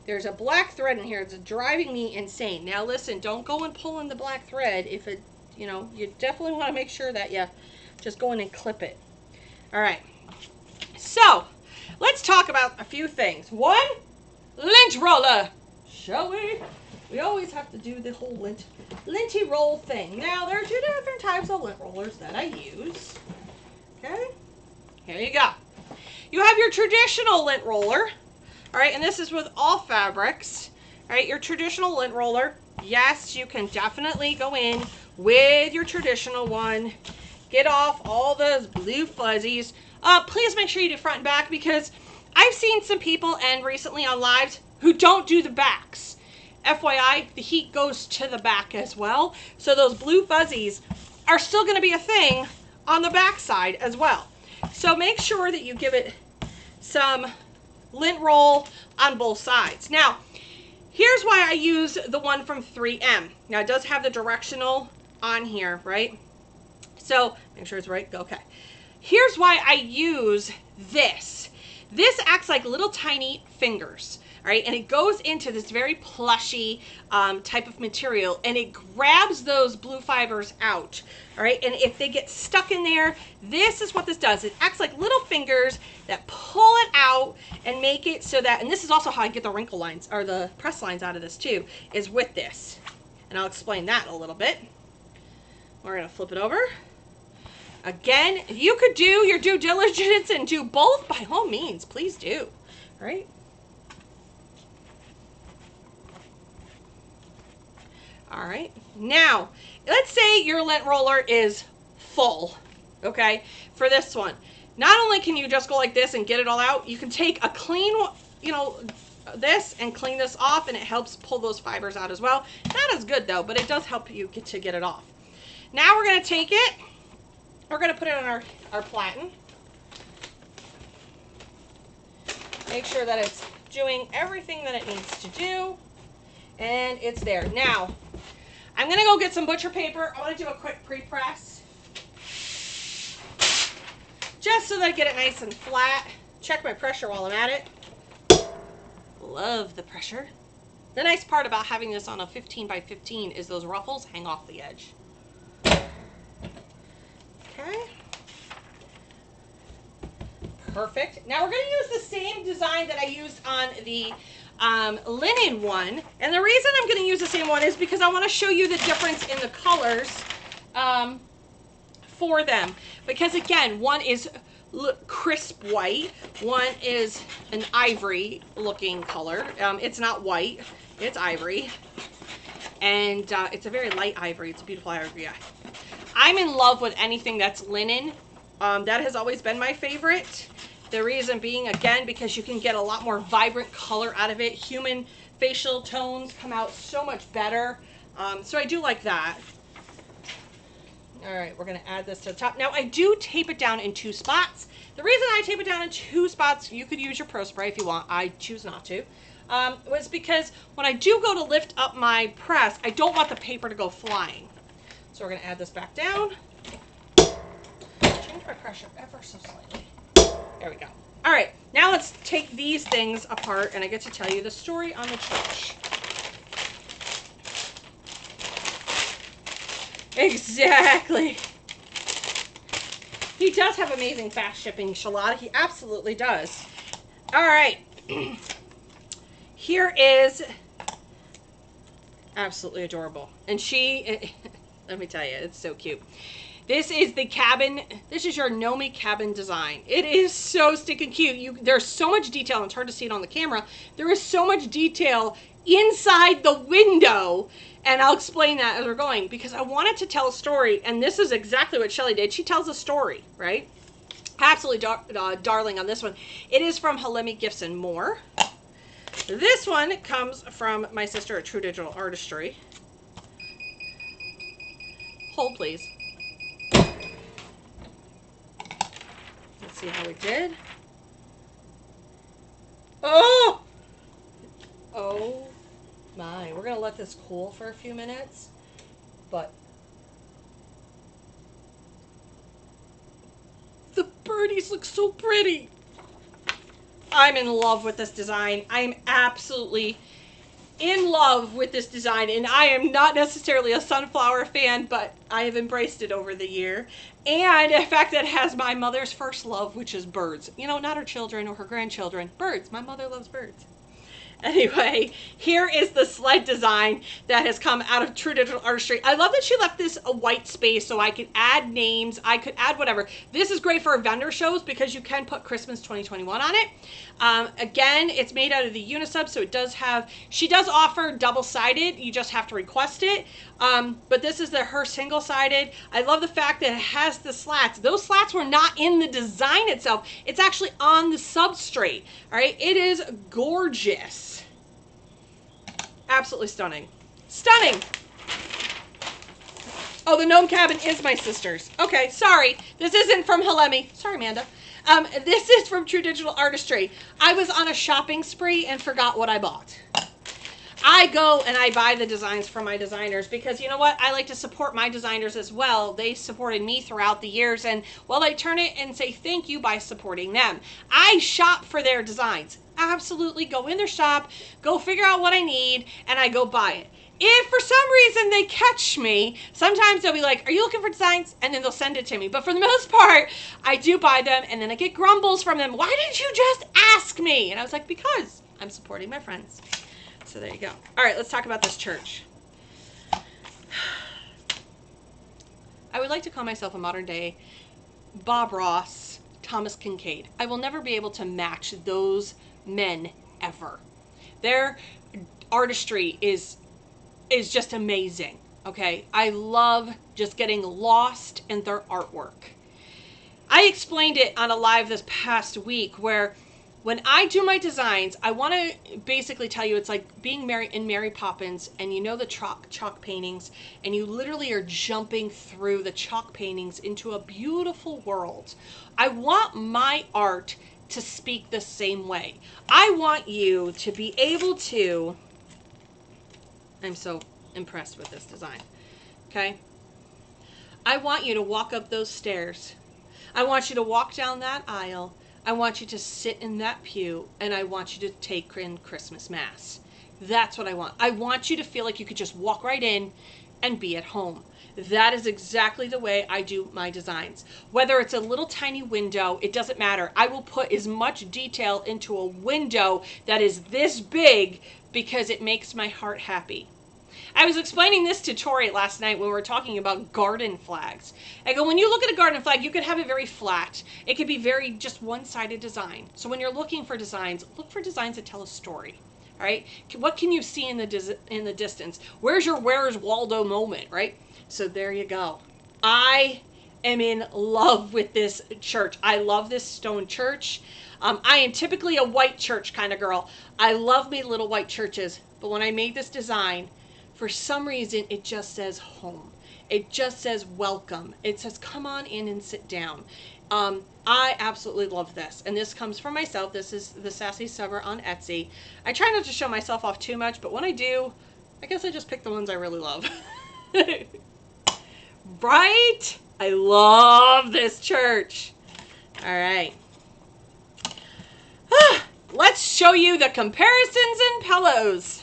A: There's a black thread in here. It's driving me insane. Now, listen, don't go and pull in the black thread. If it, you know, you definitely want to make sure that you just go in and clip it. All right. So, let's talk about a few things. One, lint roller, shall we? We always have to do the whole linty roll thing. Now, there are two different types of lint rollers that I use. Okay, here you go. You have your traditional lint roller, all right, and this is with all fabrics, all right, your traditional lint roller. Yes, you can definitely go in with your traditional one, get off all those blue fuzzies. Please make sure you do front and back, because I've seen some people, and recently on lives, who don't do the backs. FYI, the heat goes to the back as well. So those blue fuzzies are still going to be a thing on the back side as well. So make sure that you give it some lint roll on both sides. Now, here's why I use the one from 3M. Now, it does have the directional on here, right? So make sure it's right. Okay. Here's why I use this. This acts like little tiny fingers, all right? And it goes into this very plushy type of material, and it grabs those blue fibers out, all right? And if they get stuck in there, this is what this does. It acts like little fingers that pull it out and make it so that, and this is also how I get the wrinkle lines, or the press lines out of this too, is with this. And I'll explain that a little bit. We're gonna flip it over. Again, if you could do your due diligence and do both, by all means, please do, right? All right, now, let's say your lint roller is full, okay, for this one. Not only can you just go like this and get it all out, you can take a clean, you know, this and clean this off, and it helps pull those fibers out as well. Not as good though, but it does help you get it off. Now we're gonna take it, we're going to put it on our platen. Make sure that it's doing everything that it needs to do. And it's there. Now, I'm going to go get some butcher paper. I want to do a quick pre-press. Just so that I get it nice and flat. Check my pressure while I'm at it. Love the pressure. The nice part about having this on a 15 by 15 is those ruffles hang off the edge. Okay. Perfect. Now we're going to use the same design that I used on the linen one. And the reason I'm going to use the same one is because I want to show you the difference in the colors for them. Because again, one is crisp white, one is an ivory looking color. It's not white, it's ivory. And it's a very light ivory. It's a beautiful ivory. Yeah. I'm in love with anything that's linen. That has always been my favorite. The reason being, again, because you can get a lot more vibrant color out of it. Human facial tones come out so much better. So I do like that. All right, we're going to add this to the top. Now, I do tape it down in 2 spots. The reason I tape it down in 2 spots, you could use your Pro Spray if you want. I choose not to. Was because when I do go to lift up my press, I don't want the paper to go flying. So we're going to add this back down. pressure ever so slightly. There we go. All right, now let's take these things apart and I get to tell you the story on the church. Exactly. He does have amazing fast shipping, Shalada. He absolutely does. All right. Here is absolutely adorable. And let me tell you, it's so cute. This is the cabin. This is your Nomi cabin design. It is so stinking cute. There's so much detail, and it's hard to see it on the camera. There is so much detail inside the window, and I'll explain that as we're going, because I wanted to tell a story, and this is exactly what Shelly did. She tells a story, right? Absolutely darling on this one. It is from Halemi Gifts and More. This one comes from my sister at True Digital Artistry. Hold, please. Let's see how we did. Oh! Oh my. We're going to let this cool for a few minutes. But the birdies look so pretty. I'm in love with this design. I am absolutely in love with this design, and I am not necessarily a sunflower fan, but I have embraced it over the year. And the fact that it has my mother's first love, which is birds. You know, not her children or her grandchildren. Birds. My mother loves birds. Anyway, here is the sled design that has come out of True Digital Artistry. I love that she left this a white space so I could add names. I could add whatever. This is great for vendor shows because you can put Christmas 2021 on it. Again, it's made out of the Unisub, so it does have, she does offer double-sided. You just have to request it. But this is her single-sided. I love the fact that it has the slats. Those slats were not in the design itself. It's actually on the substrate. All right, it is gorgeous. Absolutely stunning. Stunning! Oh, the gnome cabin is my sister's. Okay, sorry. This isn't from Halemi. Sorry, Amanda. This is from True Digital Artistry. I was on a shopping spree and forgot what I bought. I go and I buy the designs from my designers because, you know what, I like to support my designers as well. They supported me throughout the years, and well, I turn it and say thank you by supporting them. I shop for their designs. Absolutely go in their shop, go figure out what I need, and I go buy it. If for some reason they catch me, sometimes they'll be like, are you looking for designs? And then they'll send it to me. But for the most part, I do buy them, and then I get grumbles from them. Why didn't you just ask me? And I was like, because I'm supporting my friends. So there you go. All right, let's talk about this church. I would like to call myself a modern day Bob Ross, Thomas Kincaid. I will never be able to match those men ever. Their artistry is just amazing. Okay, I love just getting lost in their artwork. I explained it on a live this past week where when I do my designs, I want to basically tell you it's like being in Mary Poppins, and you know the chalk paintings, and you literally are jumping through the chalk paintings into a beautiful world. I want my art to speak the same way. I want you to be able to, I'm so impressed with this design, okay? I want you to walk up those stairs. I want you to walk down that aisle. I want you to sit in that pew, and I want you to take in Christmas Mass. That's what I want. I want you to feel like you could just walk right in and be at home. That is exactly the way I do my designs. Whether it's a little tiny window, it doesn't matter. I will put as much detail into a window that is this big because it makes my heart happy. I was explaining this to Tori last night when we were talking about garden flags. I go, when you look at a garden flag, you could have it very flat. It could be very just one-sided design. So when you're looking for designs, look for designs that tell a story. All right? What can you see in the distance? Where's your Where's Waldo moment, right? So there you go. I am in love with this church. I love this stone church. I am typically a white church kind of girl. I love me little white churches. But when I made this design, for some reason, it just says home. It just says welcome. It says come on in and sit down. I absolutely love this. And this comes from myself. This is the Sassy Summer on Etsy. I try not to show myself off too much, but when I do, I guess I just pick the ones I really love. Right? I love this church. All right. Let's show you the comparisons and pillows.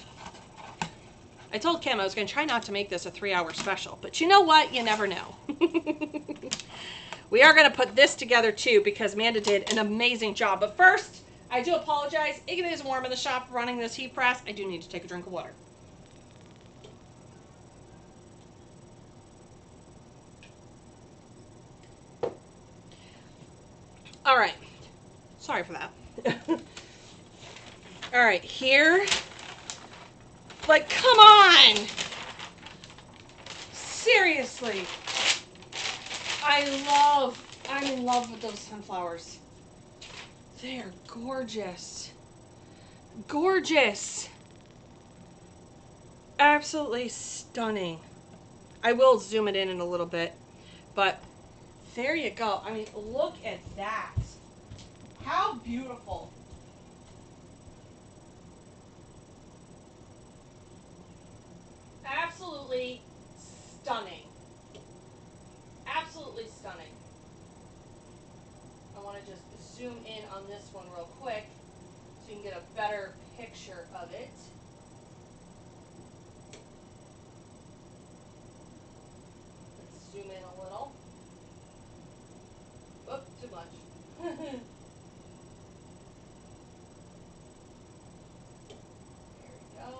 A: I told Kim I was going to try not to make this a 3-hour special, but you know what? You never know. We are going to put this together too because Amanda did an amazing job. But first, I do apologize. It is warm in the shop running this heat press. I do need to take a drink of water. All right. Sorry for that. All right, here. Like, come on! Seriously. I'm in love with those sunflowers. They are gorgeous. Gorgeous. Absolutely stunning. I will zoom it in a little bit, but there you go. I mean, look at that. How beautiful. Absolutely stunning. Absolutely stunning. I want to just zoom in on this one real quick so you can get a better picture of it. Let's zoom in a little. Oh, too much. There we go.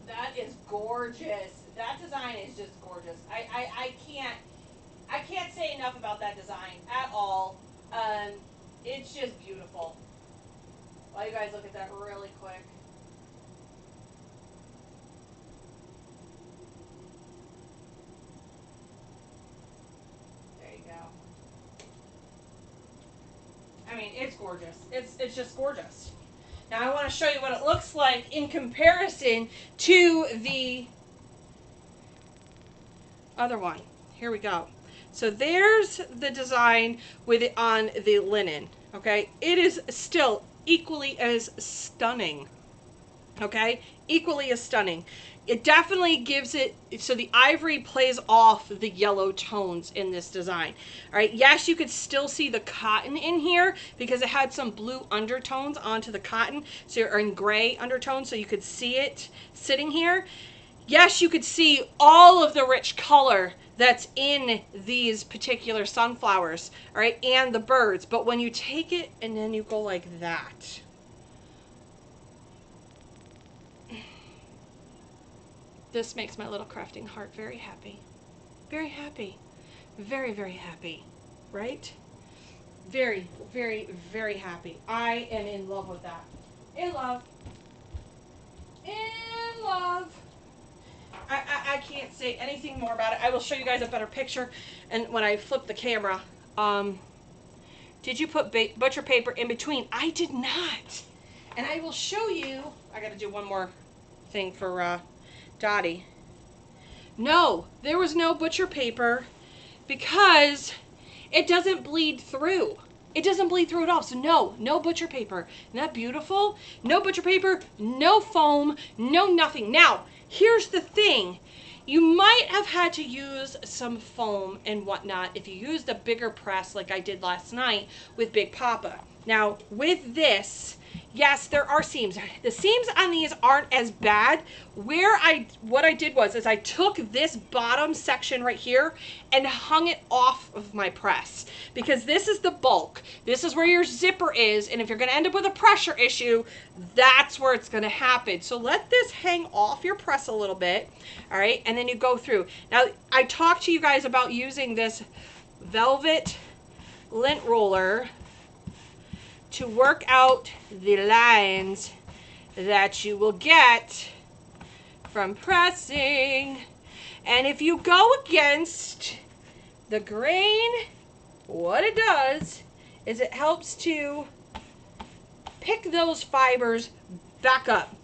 A: That is gorgeous. That design is just gorgeous. I can't say enough about that design at all. It's just beautiful. While you guys look at that really quick. There you go. I mean, it's gorgeous. It's just gorgeous. Now I want to show you what it looks like in comparison to the other one. Here we go. So there's the design with it on the linen. Okay, it is still equally as stunning. Okay, equally as stunning. It definitely gives it, so the ivory plays off the yellow tones in this design. All right, yes, you could still see the cotton in here because it had some blue undertones onto the cotton, so you're in gray undertones, so you could see it sitting here. Yes, you could see all of the rich color that's in these particular sunflowers, all right, and the birds. But when you take it and then you go like that, this makes my little crafting heart very happy. Very happy. Very, very happy. Right? Very, very, very happy. I am in love with that. In love. In love. I can't say anything more about it. I will show you guys a better picture. And when I flip the camera, did you put butcher paper in between? I did not. And I will show you. I got to do one more thing for Dottie. No, there was no butcher paper because it doesn't bleed through. It doesn't bleed through at all. So no butcher paper. Isn't that beautiful? No butcher paper, no foam, no nothing. Now, here's the thing. You might have had to use some foam and whatnot if you used a bigger press like I did last night with Big Papa. Now, with this, yes, there are seams. The seams on these aren't as bad. What I did was I took this bottom section right here and hung it off of my press because this is the bulk. This is where your zipper is, and if you're going to end up with a pressure issue, that's where it's going to happen. So let this hang off your press a little bit, all right, and then you go through. Now, I talked to you guys about using this velvet lint roller to work out the lines that you will get from pressing. And if you go against the grain, what it does is it helps to pick those fibers back up.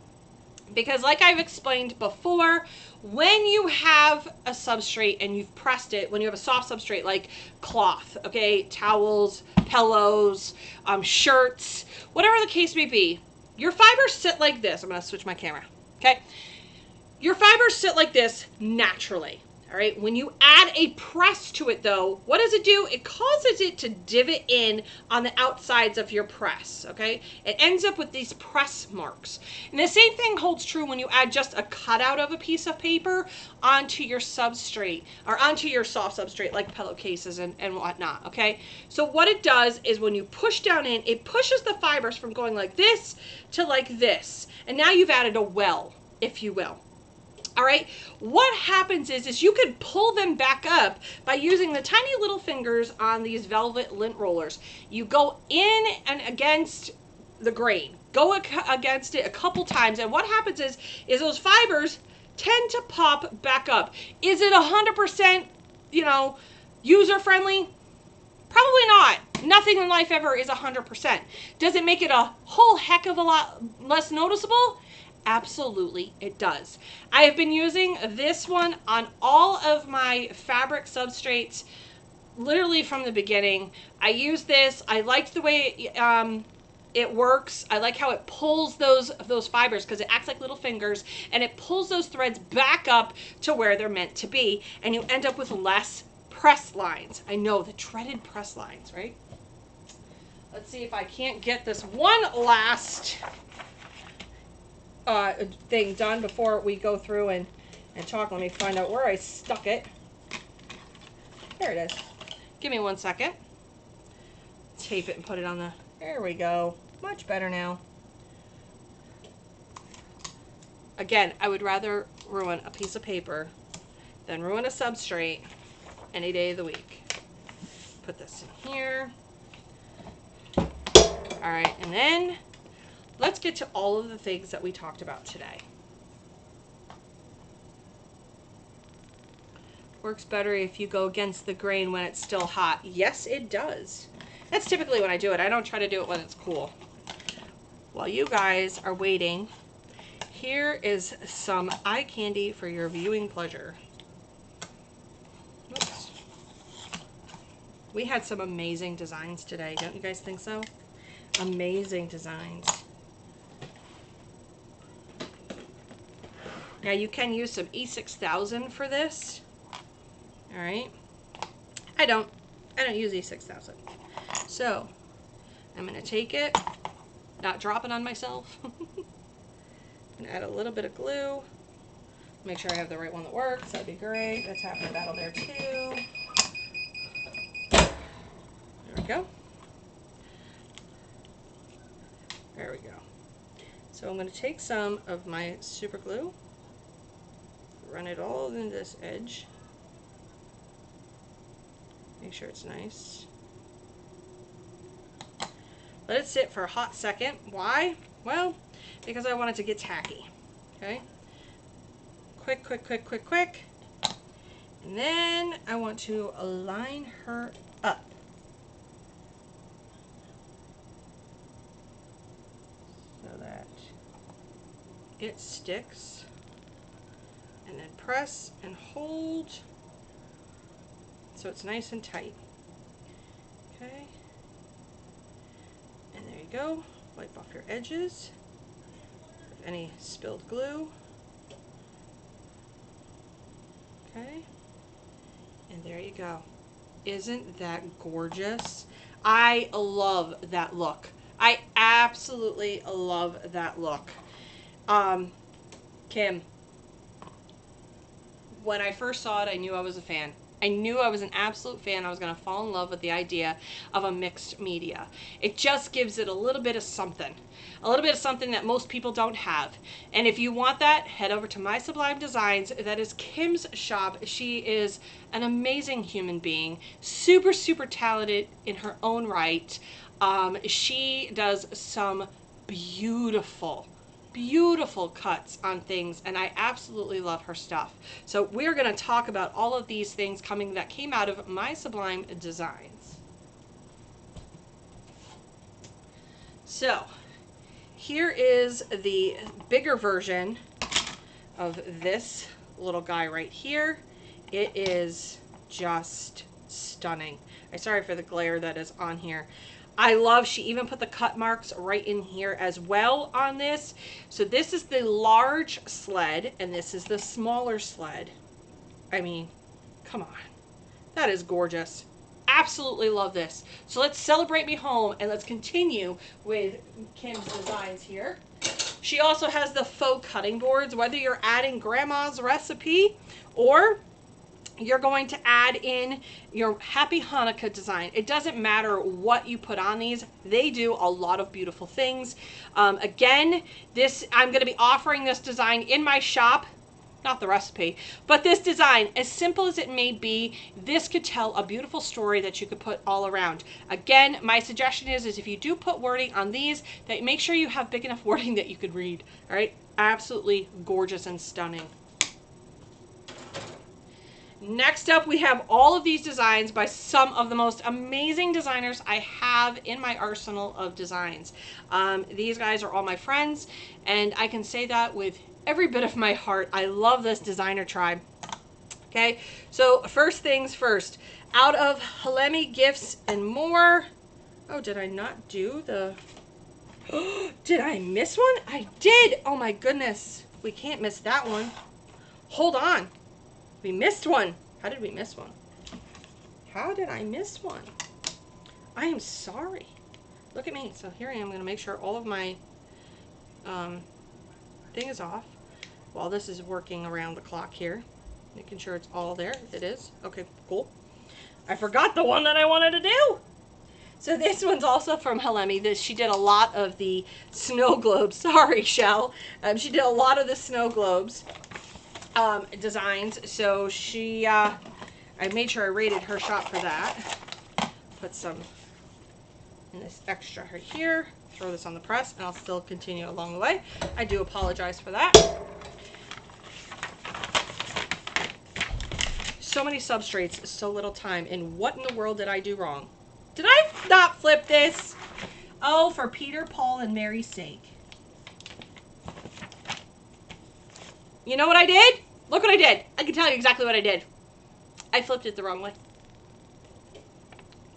A: Because like I've explained before, when you have a substrate and you've pressed it, when you have a soft substrate like cloth, okay, towels, pillows, shirts, whatever the case may be, your fibers sit like this. I'm going to switch my camera, okay? Your fibers sit like this naturally. All right, when you add a press to it though, what does it do? It causes it to divot in on the outsides of your press, okay? It ends up with these press marks. And the same thing holds true when you add just a cutout of a piece of paper onto your substrate, or onto your soft substrate like pillowcases and whatnot, okay? So what it does is when you push down in, it pushes the fibers from going like this to like this. And now you've added a well, if you will. All right, what happens is you can pull them back up by using the tiny little fingers on these velvet lint rollers. You go in and against the grain, go against it a couple times, and what happens is those fibers tend to pop back up. Is it 100%, you know, user-friendly? Probably not. Nothing in life ever is 100%. Does it make it a whole heck of a lot less noticeable? Absolutely, it does. I have been using this one on all of my fabric substrates literally from the beginning. I use this. I liked the way it works. I like how it pulls those fibers because it acts like little fingers, and it pulls those threads back up to where they're meant to be, and you end up with less press lines. I know, the dreaded press lines, right? Let's see if I can't get this one last thing done before we go through and talk. Let me find out where I stuck it. There it is. Give me 1 second. Tape it and put it on the, there we go. Much better now. Again, I would rather ruin a piece of paper than ruin a substrate any day of the week. Put this in here. All right, and then let's get to all of the things that we talked about today. Works better if you go against the grain when it's still hot. Yes, it does. That's typically when I do it. I don't try to do it when it's cool. While you guys are waiting, here is some eye candy for your viewing pleasure. Oops. We had some amazing designs today. Don't you guys think so? Amazing designs. Now you can use some E6000 for this. All right. I don't use E6000. So I'm going to take it, not drop it on myself, and add a little bit of glue. Make sure I have the right one that works. That'd be great. That's half my battle there too. There we go. There we go. So I'm going to take some of my super glue, run it all in this edge. Make sure it's nice. Let it sit for a hot second. Why? Well, because I want it to get tacky. Okay? Quick, quick, quick, quick, quick. And then I want to align her up. So that it sticks. And then press and hold so it's nice and tight. Okay. And there you go. Wipe off your edges of any spilled glue. Okay. And there you go. Isn't that gorgeous? I love that look. I absolutely love that look. Kim, when I first saw it, I knew I was a fan. I knew I was an absolute fan. I was going to fall in love with the idea of a mixed media. It just gives it a little bit of something. A little bit of something that most people don't have. And if you want that, head over to My Sublime Designs. That is Kim's shop. She is an amazing human being. Super, super talented in her own right. She does some beautiful cuts on things, and I absolutely love her stuff. So we're going to talk about all of these things that came out of My Sublime Designs. So here is the bigger version of this little guy right here. It is just stunning. I'm sorry for the glare that is on here. I love, she even put the cut marks right in here as well on this. So this is the large sled and this is the smaller sled. I mean, come on. That is gorgeous. Absolutely love this. So let's celebrate me home and let's continue with Kim's designs here. She also has the faux cutting boards, whether you're adding grandma's recipe or you're going to add in your Happy Hanukkah design. It doesn't matter what you put on these. They do a lot of beautiful things. Again, I'm going to be offering this design in my shop. Not the recipe, but this design, as simple as it may be, this could tell a beautiful story that you could put all around. Again, my suggestion is if you do put wording on these, that make sure you have big enough wording that you could read. All right, absolutely gorgeous and stunning. Next up, we have all of these designs by some of the most amazing designers I have in my arsenal of designs. These guys are all my friends, and I can say that with every bit of my heart. I love this designer tribe. Okay, so first things first, out of Halemi Gifts and More. Oh, did I not do the... Did I miss one? I did. Oh my goodness. We can't miss that one. Hold on. We missed one. How did we miss one? How did I miss one? I am sorry. Look at me. So here I am going to make sure all of my thing is off while this is working around the clock here. Making sure it's all there. It is. Okay, cool. I forgot the one that I wanted to do. So this one's also from Halemi. She did a lot of the snow globes. Sorry, Shell. She did a lot of the snow globes designs. So she, I made sure I rated her shop for that. Put some in this extra right here. Throw this on the press, and I'll still continue along the way. I do apologize for that. So many substrates, so little time. And what in the world did I do wrong? Did I not flip this? Oh, for Peter, Paul, and Mary's sake. You know what I did? Look what I did. I can tell you exactly what I did. I flipped it the wrong way.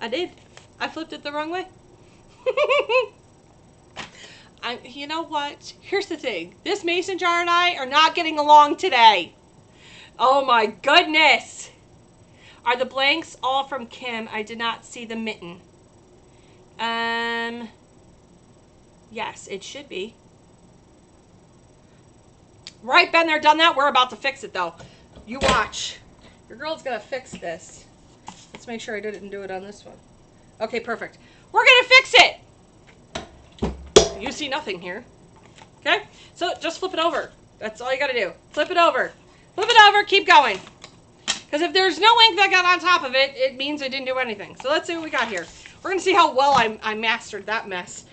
A: I did. I flipped it the wrong way. You know what? Here's the thing. This mason jar and I are not getting along today. Oh my goodness. Are the blanks all from Kim? I did not see the mitten. Yes, it should be. Right, been there, done that. We're about to fix it though. You watch. Your girl's gonna fix this. Let's make sure I didn't do it on this one. Okay, perfect. We're gonna fix it. You see nothing here. Okay? So just flip it over. That's all you gotta do. Flip it over. Flip it over, keep going. Because if there's no ink that got on top of it, it means I didn't do anything. So let's see what we got here. We're gonna see how well I mastered that mess.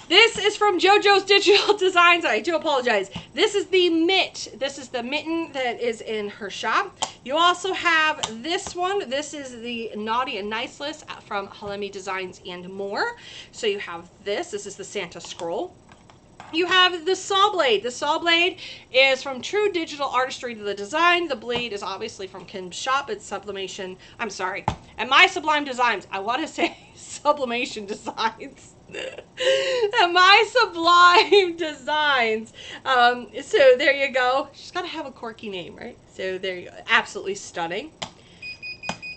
A: This is from JoJo's Digital Designs. I do apologize. This is the mitt. This is the mitten that is in her shop. You also have this one. This is the Naughty and Nice list from Halemi Designs and More. So you have this. This is the Santa Scroll. You have the saw blade. The saw blade is from True Digital Artistry to the Design. The blade is obviously from Kim's shop. It's Sublimation. I'm sorry. And My Sublime Designs. I want to say Sublimation Designs. My Sublime Designs. So there you go. She's got to have a quirky name, right? So there you go. Absolutely stunning.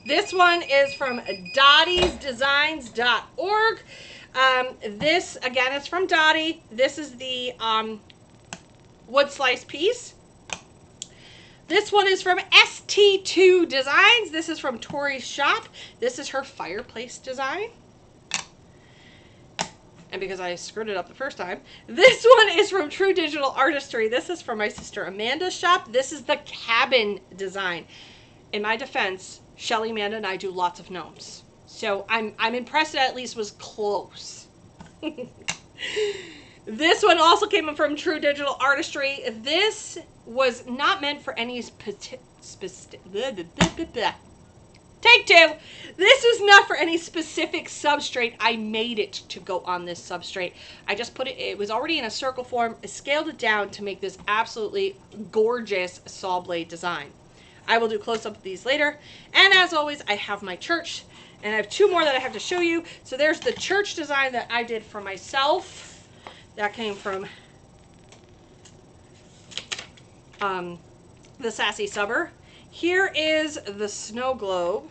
A: This one is from dottiesdesigns.org. This, again, is from Dottie. This is the wood slice piece. This one is from ST2 Designs. This is from Tori's shop. This is her fireplace design. And because I screwed it up the first time, this one is from True Digital Artistry. This is from my sister Amanda's shop. This is the cabin design. In my defense, Shelly, Amanda, and I do lots of gnomes. So I'm impressed that at least was close. This one also came from True Digital Artistry. This was not meant for any Take two. This was not for any specific substrate. I made it to go on this substrate. I just put it, it was already in a circle form. I scaled it down to make this absolutely gorgeous saw blade design. I will do close-up of these later. And as always, I have my church. And I have two more that I have to show you. So there's the church design that I did for myself. That came from the Sassy Subber. Here is the snow globe.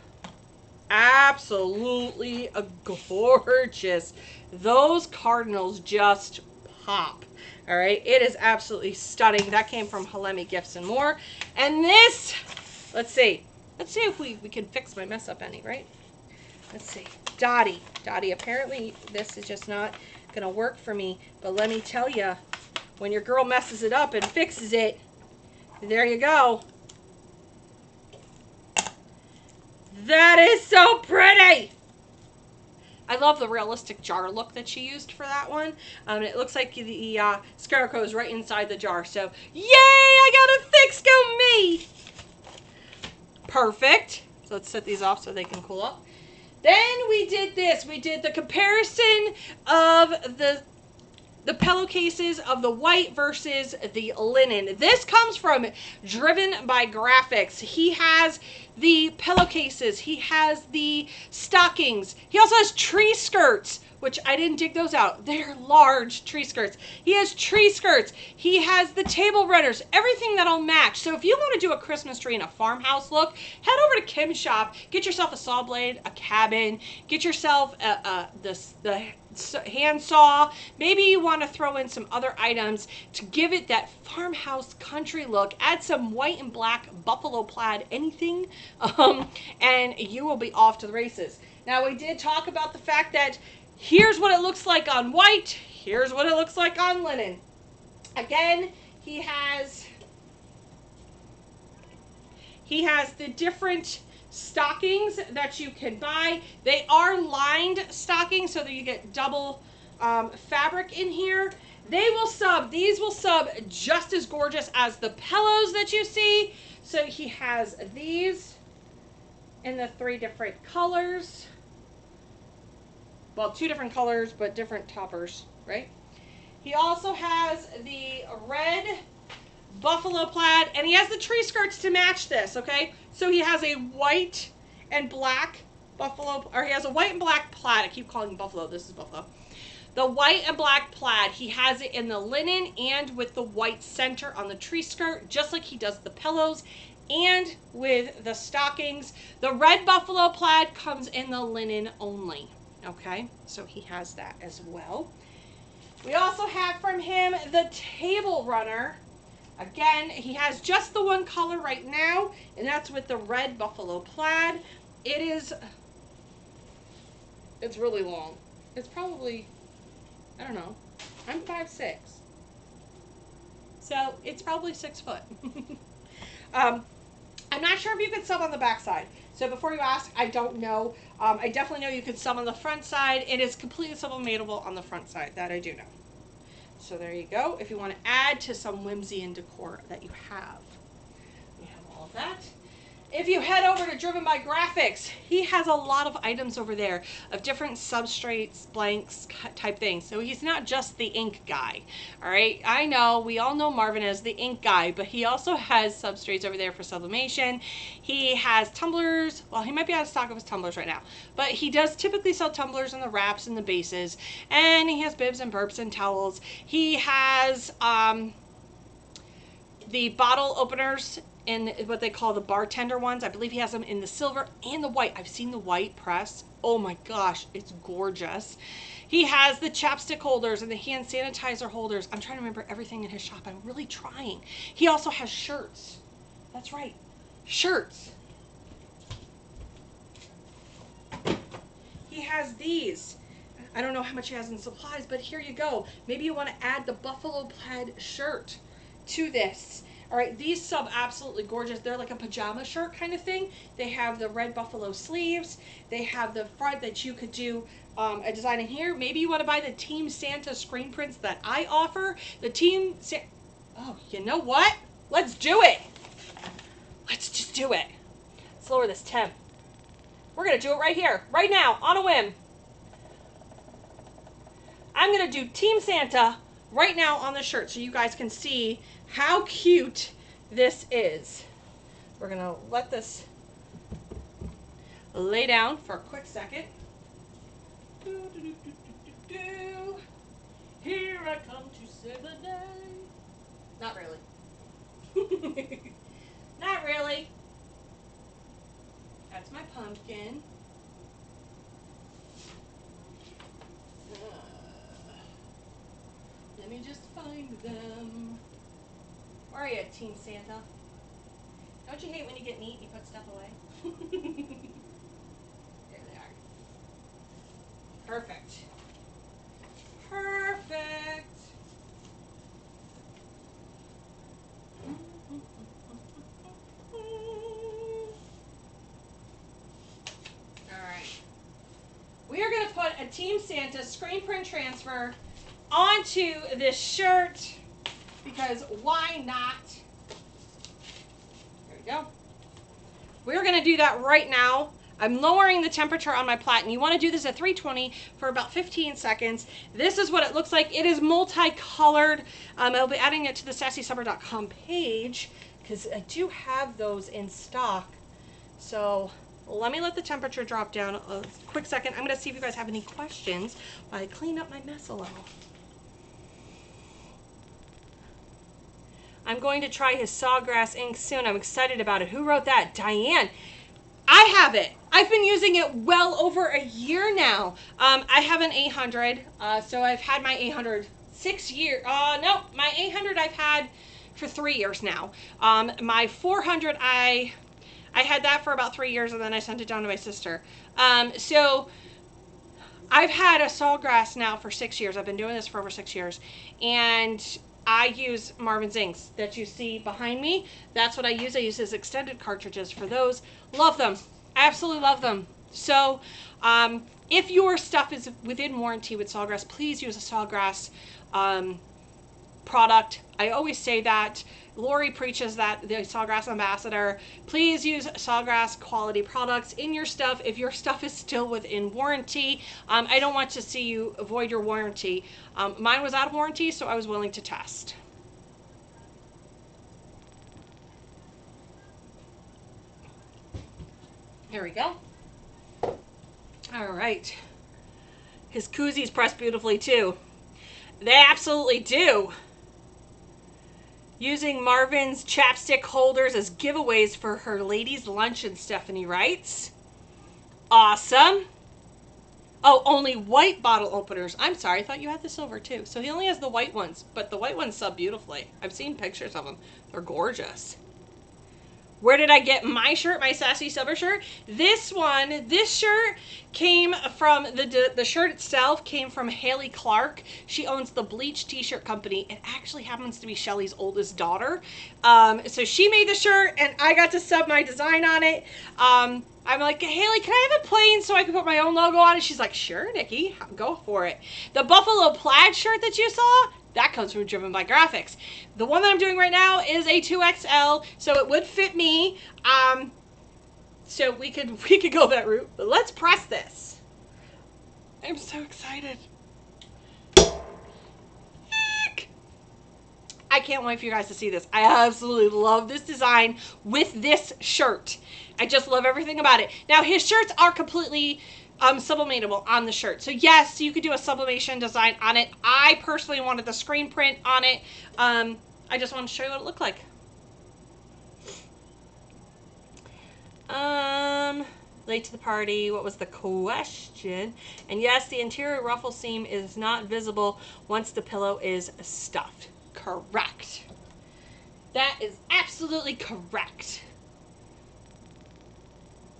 A: Absolutely gorgeous. Those cardinals just pop. All right, it is absolutely stunning. That came from Halemi Gifts and More. And this, let's see if we can fix my mess up any, right? Let's see. Dottie, apparently this is just not gonna work for me, but let me tell you, when your girl messes it up and fixes it, there you go. That is so pretty. I love the realistic jar look that she used for that one. It looks like the scarecrow is right inside the jar. So, yay! I got a fix. Go me! Perfect. So let's set these off so they can cool up. Then we did this. We did the comparison of the pillowcases of the white versus the linen. This comes from Driven by Graphics. He has the pillowcases. He has the stockings. He also has tree skirts, which I didn't dig those out. They're large tree skirts. He has tree skirts. He has the table runners, everything that'll match. So if you want to do a Christmas tree in a farmhouse look, head over to Kim's shop, get yourself a saw blade, a cabin, get yourself the hand saw. Maybe you want to throw in some other items to give it that farmhouse country look. Add some white and black buffalo plaid, anything, and you will be off to the races. Now, we did talk about the fact that here's what it looks like on white. Here's what it looks like on linen. Again, he has the different stockings that you can buy. They are lined stockings so that you get double fabric in here. These will sub just as gorgeous as the pillows that you see. So he has these in the 3 different colors. Well, 2 different colors, but different toppers, right? He also has the red buffalo plaid, and he has the tree skirts to match this, okay? So he has a white and black buffalo, or he has a white and black plaid. I keep calling him buffalo. This is buffalo. The white and black plaid, he has it in the linen and with the white center on the tree skirt, just like he does the pillows and with the stockings. The red buffalo plaid comes in the linen only. Okay, so he has that as well. We also have from him the table runner. Again, he has just the one color right now, and that's with the red buffalo plaid. It's really long. It's probably, I don't know, I'm 5'6". So it's probably 6 foot. I'm not sure if you could sub on the back side. So before you ask, I don't know. I definitely know you could sub on the front side. It is completely sublimatable on the front side. That I do know. So there you go. If you want to add to some whimsy and decor that you have. We have all of that. If you head over to Driven by Graphics, he has a lot of items over there of different substrates, blanks, type things. So he's not just the ink guy, all right? I know, we all know Marvin as the ink guy, but he also has substrates over there for sublimation. He has tumblers. Well, he might be out of stock of his tumblers right now, but he does typically sell tumblers and the wraps and the bases, and he has bibs and burps and towels. He has the bottle openers in what they call the bartender ones. I believe he has them in the silver and the white. I've seen the white press. Oh my gosh, it's gorgeous. He has the chapstick holders and the hand sanitizer holders. I'm trying to remember everything in his shop. I'm really trying. He also has shirts. That's right, shirts. He has these. I don't know how much he has in supplies, but here you go. Maybe you want to add the buffalo plaid shirt to this. All right, these sub absolutely gorgeous. They're like a pajama shirt kind of thing. They have the red buffalo sleeves. They have the front that you could do a design in here. Maybe you want to buy the Team Santa screen prints that I offer. The Team Santa, oh, you know what? Let's do it. Let's just do it. Let's lower this temp. We're going to do it right here, right now, on a whim. I'm going to do Team Santa right now on the shirt so you guys can see how cute this is. We're going to let this lay down for a quick second. Here I come to save the day. Not really. Not really. That's my pumpkin. Let me just find them. Where are you, Team Santa? Don't you hate when you get neat and you put stuff away? There they are. Perfect. Perfect. Alright. We are going to put a Team Santa screen print transfer onto this shirt because why not? There we go. We're going to do that right now. I'm lowering the temperature on my plate, and you want to do this at 320 for about 15 seconds. This is what it looks like. It is multicolored. I'll be adding it to the sassysummer.com page because I do have those in stock. So let me let the temperature drop down a quick second. I'm going to see if you guys have any questions while I clean up my mess a little. I'm going to try his Sawgrass ink soon. I'm excited about it. Who wrote that? Diane. I have it. I've been using it well over a year now. I have an 800, so I've had my 800 6 years. No, my 800 I've had for 3 years now. My 400 I had that for about 3 years, and then I sent it down to my sister. So I've had a Sawgrass now for 6 years. I've been doing this for over 6 years, and I use Marvin's inks that you see behind me. That's what I use. I use his extended cartridges for those. Love them. Absolutely love them. So if your stuff is within warranty with Sawgrass, please use a Sawgrass product. I always say that. Lori preaches that, the Sawgrass ambassador. Please use Sawgrass quality products in your stuff if your stuff is still within warranty. I don't want to see you avoid your warranty. Mine was out of warranty, so I was willing to test. There we go. All right. His koozies press beautifully too. They absolutely do. Using Marvin's chapstick holders as giveaways for her ladies' luncheon, Stephanie writes. Awesome. Oh, only white bottle openers. I'm sorry, I thought you had the silver too. So he only has the white ones, but the white ones sub beautifully. I've seen pictures of them. They're gorgeous. Where did I get my shirt, my Sassy Summer shirt? This shirt came from, the shirt itself came from Haley Clark. She owns the Bleach t-shirt company. It actually happens to be Shelly's oldest daughter. So she made the shirt, and I got to sub my design on it. I'm like, Haley, can I have it plain so I can put my own logo on it? She's like, sure, Nikki, go for it. The Buffalo plaid shirt that you saw, that comes from Driven by Graphics. The one that I'm doing right now is a 2XL, so it would fit me. So we could go that route. But let's press this. I'm so excited. I can't wait for you guys to see this. I absolutely love this design with this shirt. I just love everything about it. Now, his shirts are completely sublimatable on the shirt. So yes, you could do a sublimation design on it. I personally wanted the screen print on it. I just wanted to show you what it looked like. Late to the party, what was the question? And yes, the interior ruffle seam is not visible once the pillow is stuffed. Correct. That is absolutely correct.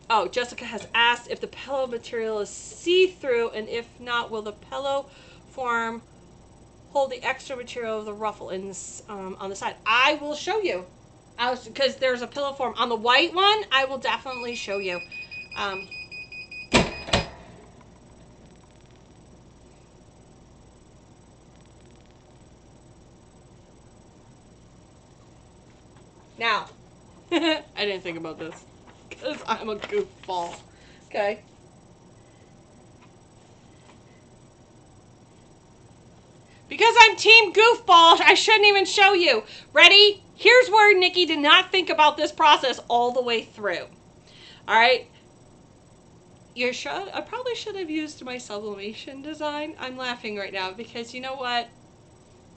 A: Oh, Jessica has asked if the pillow material is see-through, and if not, will the pillow form hold the extra material of the ruffle in this, on the side? I will show you. Because there's a pillow form. On the white one, I will definitely show you. Now, I didn't think about this because I'm a goofball. Okay. Because I'm Team Goofball, I shouldn't even show you. Ready? Here's where Nikki did not think about this process all the way through. All right. I probably should have used my sublimation design. I'm laughing right now because you know what?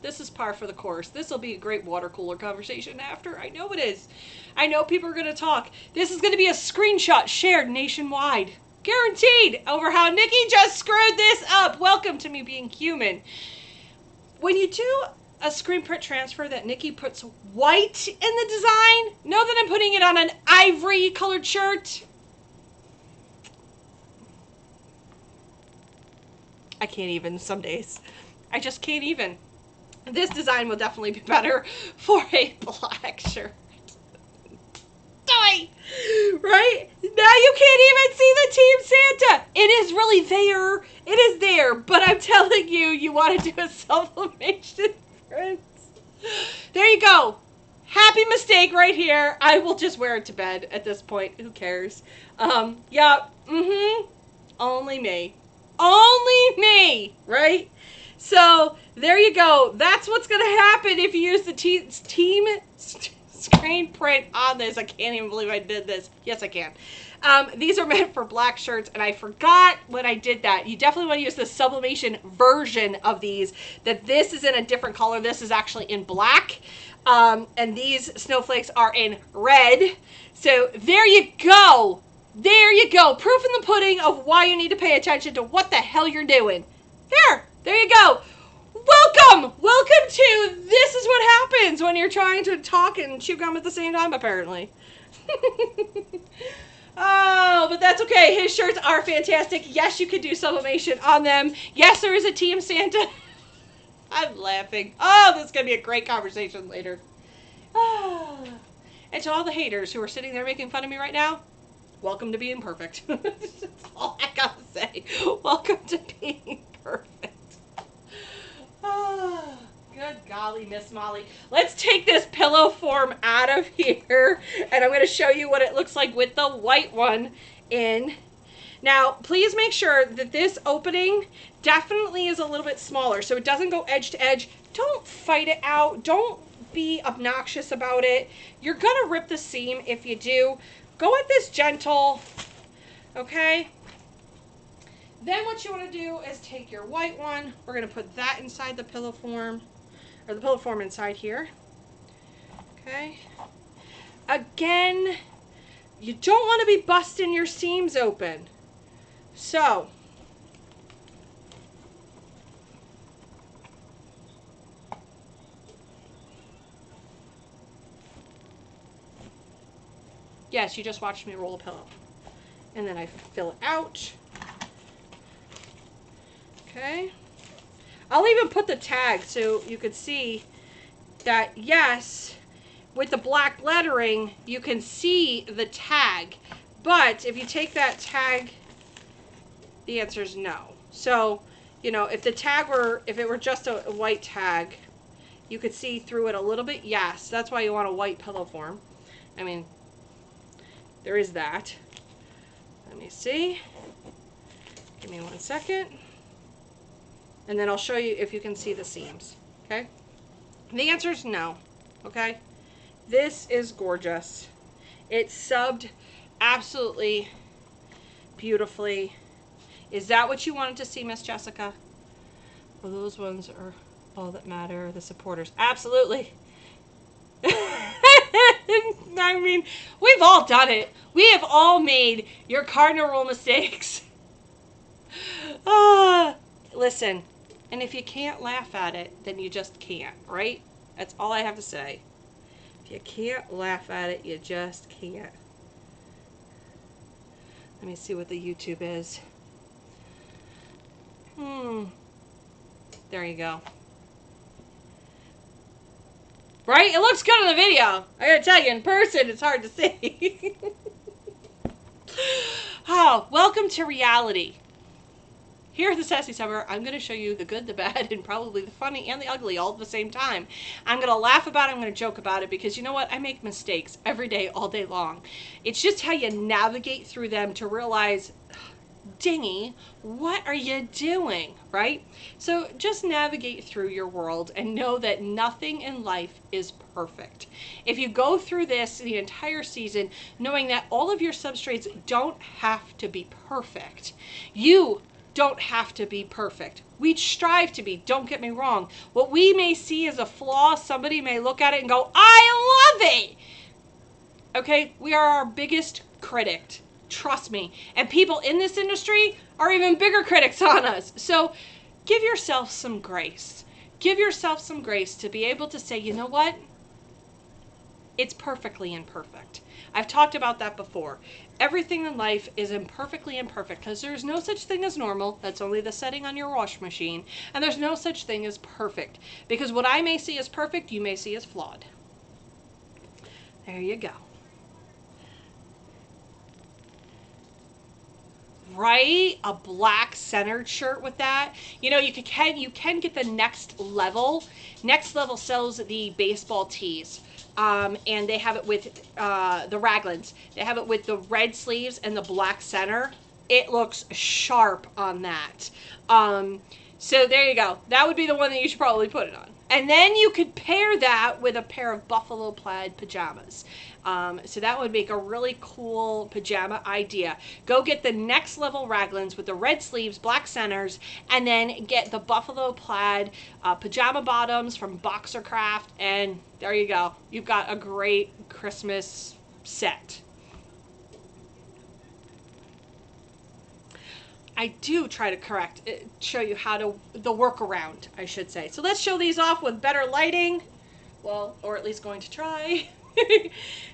A: This is par for the course. This will be a great water cooler conversation after. I know it is. I know people are going to talk. This is going to be a screenshot shared nationwide. Guaranteed over how Nikki just screwed this up. Welcome to me being human. When you do a screen print transfer that Nikki puts white in the design, know that I'm putting it on an ivory colored shirt. I can't even some days. I just can't even. This design will definitely be better for a black shirt. Die! Right? Now you can't even see the Team Santa. It is really there. It is there. But I'm telling you, you want to do a sublimation print. There you go. Happy mistake right here. I will just wear it to bed at this point. Who cares? Yeah. Only me. Only me. Right? So, there you go. That's what's going to happen if you use the team screen print on this. I can't even believe I did this. Yes, I can. These are meant for black shirts, and I forgot when I did that. You definitely want to use the sublimation version of these, that this is in a different color. This is actually in black, and these snowflakes are in red. So, there you go. There you go. Proof in the pudding of why you need to pay attention to what the hell you're doing. There you go. Welcome to This Is What Happens When You're Trying to Talk and Chew Gum at the Same Time, apparently. Oh, but that's okay. His shirts are fantastic. Yes, you could do sublimation on them. Yes, there is a Team Santa. I'm laughing. Oh, this is going to be a great conversation later. Oh. And to all the haters who are sitting there making fun of me right now, welcome to being perfect. That's all I got to say. Welcome to being perfect. Oh, good golly, Miss Molly. Let's take this pillow form out of here, and I'm going to show you what it looks like with the white one in. Now, please make sure that this opening definitely is a little bit smaller, so it doesn't go edge to edge. Don't fight it out. Don't be obnoxious about it. You're going to rip the seam if you do. Go at this gentle, okay? Then what you want to do is take your white one. We're going to put that inside the pillow form, or the pillow form inside here. Okay. Again, you don't want to be busting your seams open. So, yes, you just watched me roll a pillow. And then I fill it out. Okay. I'll even put the tag so you could see that, yes, with the black lettering, you can see the tag. But if you take that tag, the answer is no. So, you know, if the tag were, if it were just a white tag, you could see through it a little bit. Yes, that's why you want a white pillow form. I mean, there is that. Let me see. Give me 1 second. And then I'll show you if you can see the seams, okay? The answer is no, okay? This is gorgeous. It's subbed absolutely beautifully. Is that what you wanted to see, Miss Jessica? Well, those ones are all that matter, the supporters. Absolutely. I mean, we've all done it. We have all made your cardinal rule mistakes. Listen. And if you can't laugh at it, then you just can't, right? That's all I have to say. If you can't laugh at it, you just can't. Let me see what the YouTube is. There you go. Right? It looks good in the video. I gotta tell you, in person, it's hard to see. Oh, welcome to reality. Here at the Sassy Summer, I'm going to show you the good, the bad, and probably the funny and the ugly all at the same time. I'm going to laugh about it, I'm going to joke about it, because you know what? I make mistakes every day, all day long. It's just how you navigate through them to realize, dingy, what are you doing, right? So just navigate through your world and know that nothing in life is perfect. If you go through this the entire season, knowing that all of your substrates don't have to be perfect, you don't have to be perfect. We strive to be, don't get me wrong. What we may see as a flaw, somebody may look at it and go, I love it. Okay, we are our biggest critic. Trust me. And people in this industry are even bigger critics on us. So give yourself some grace. Give yourself some grace to be able to say, you know what? It's perfectly imperfect. I've talked about that before. Everything in life is imperfectly imperfect because there's no such thing as normal. That's only the setting on your washing machine. And there's no such thing as perfect. Because what I may see as perfect, you may see as flawed. There you go. Right? A black centered shirt with that. You know, you can get the next level. Next level sells the baseball tees. And they have it with the raglans. They have it with the red sleeves and the black center. It looks sharp on that. So there you go. That would be the one that you should probably put it on. And then you could pair that with a pair of buffalo plaid pajamas. So that would make a really cool pajama idea. Go get the next level raglans with the red sleeves, black centers, and then get the buffalo plaid pajama bottoms from Boxercraft, and there you go. You've got a great Christmas set. I do try to show you how to, the workaround, I should say. So let's show these off with better lighting. Well, or at least going to try.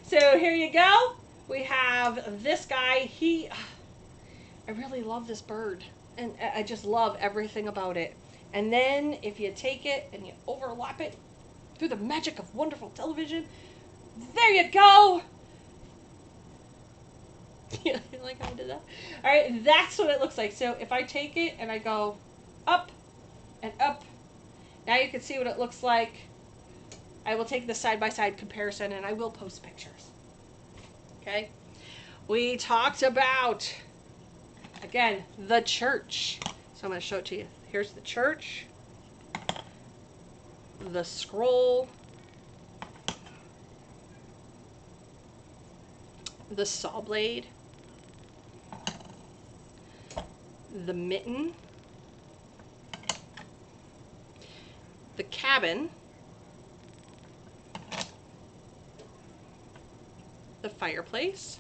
A: So here you go. We have this guy. I really love this bird. And I just love everything about it. And then if you take it and you overlap it through the magic of wonderful television, there you go. Yeah, you like how I did that? All right, that's what it looks like. So if I take it and I go up and up, now you can see what it looks like. I will take the side-by-side comparison and I will post pictures. Okay? We talked about, again, the church. So I'm going to show it to you. Here's the church. The scroll. The saw blade. The mitten. The cabin. The fireplace,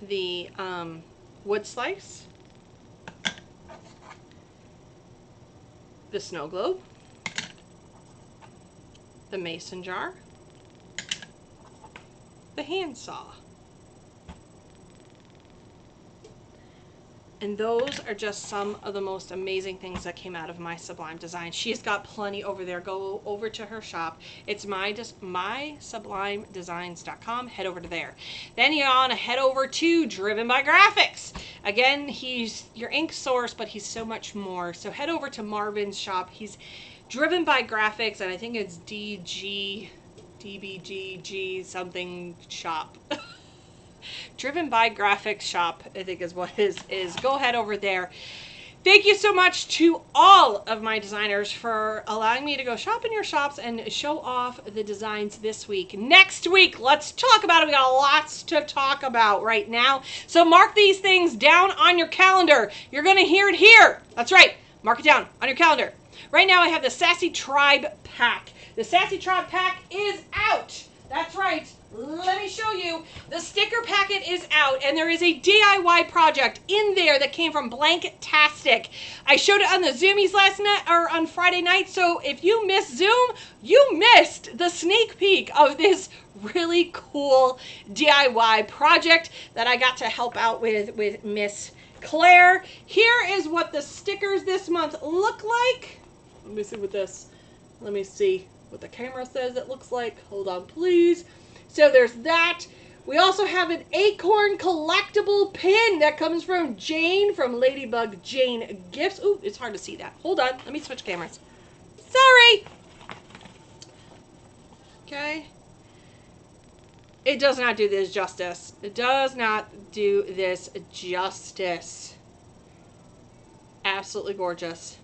A: the wood slice, the snow globe, the mason jar, the handsaw. And those are just some of the most amazing things that came out of my Sublime design. She's got plenty over there. Go over to her shop. It's mysublimedesigns.com. Head over to there. Then you want to head over to Driven by Graphics. Again, he's your ink source, but he's so much more. So head over to Marvin's shop. He's Driven by Graphics, and I think it's DBGG something shop. Driven by Graphics shop, I think is what his is. Go ahead over there. Thank you so much to all of my designers for allowing me to go shop in your shops and show off the designs this week. Next week, let's talk about it. We got lots to talk about right now. So mark these things down on your calendar. You're going to hear it here. That's right. Mark it down on your calendar. Right now, I have the Sassy Tribe pack. The Sassy Tribe pack is out. That's right. Let me show you. The sticker packet is out, and there is a DIY project in there that came from Blanktastic. I showed it on the Zoomies last night, or on Friday night, so if you missed Zoom, you missed the sneak peek of this really cool DIY project that I got to help out with Miss Claire. Here is what the stickers this month look like. Let me see what the camera says it looks like. Hold on, please. So there's that. We also have an acorn collectible pin that comes from Jane from Ladybug Jane Gifts. Ooh, it's hard to see that. Hold on. Let me switch cameras. Sorry. Okay. It does not do this justice. It does not do this justice. Absolutely gorgeous.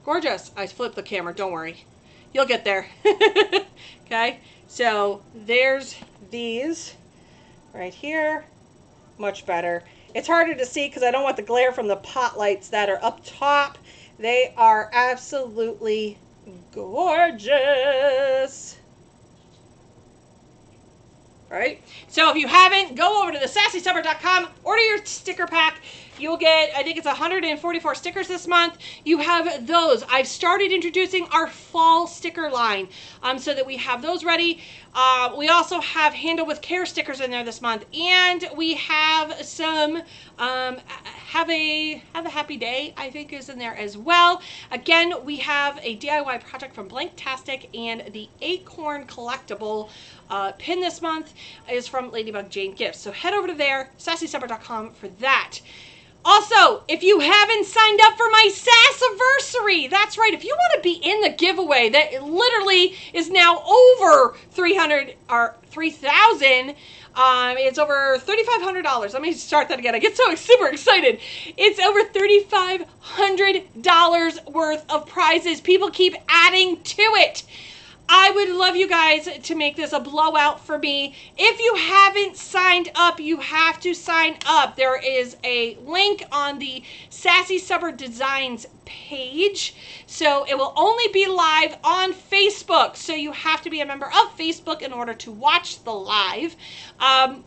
A: Gorgeous. I flipped the camera. Don't worry. You'll get there. Okay. So there's these right here. Much better. It's harder to see because I don't want the glare from the pot lights that are up top. They are absolutely gorgeous. Right? So if you haven't, go over to thesassysummer.com, order your sticker pack. You'll get, I think it's 144 stickers this month. You have those. I've started introducing our fall sticker line so that we have those ready. We also have Handle with Care stickers in there this month. And we have some Have a Happy Day, I think, is in there as well. Again, we have a DIY project from Blanktastic, and the Acorn collectible pin this month is from Ladybug Jane Gifts. So head over to there, sassysummer.com for that. Also, if you haven't signed up for my Sassiversary, that's right. If you want to be in the giveaway that literally is now over 300 or 3,000, it's over $3,500. Let me start that again. I get so super excited. It's over $3,500 worth of prizes. People keep adding to it. I would love you guys to make this a blowout for me. If you haven't signed up, you have to sign up. There is a link on the Sassy Summer Designs page. So it will only be live on Facebook. So you have to be a member of Facebook in order to watch the live.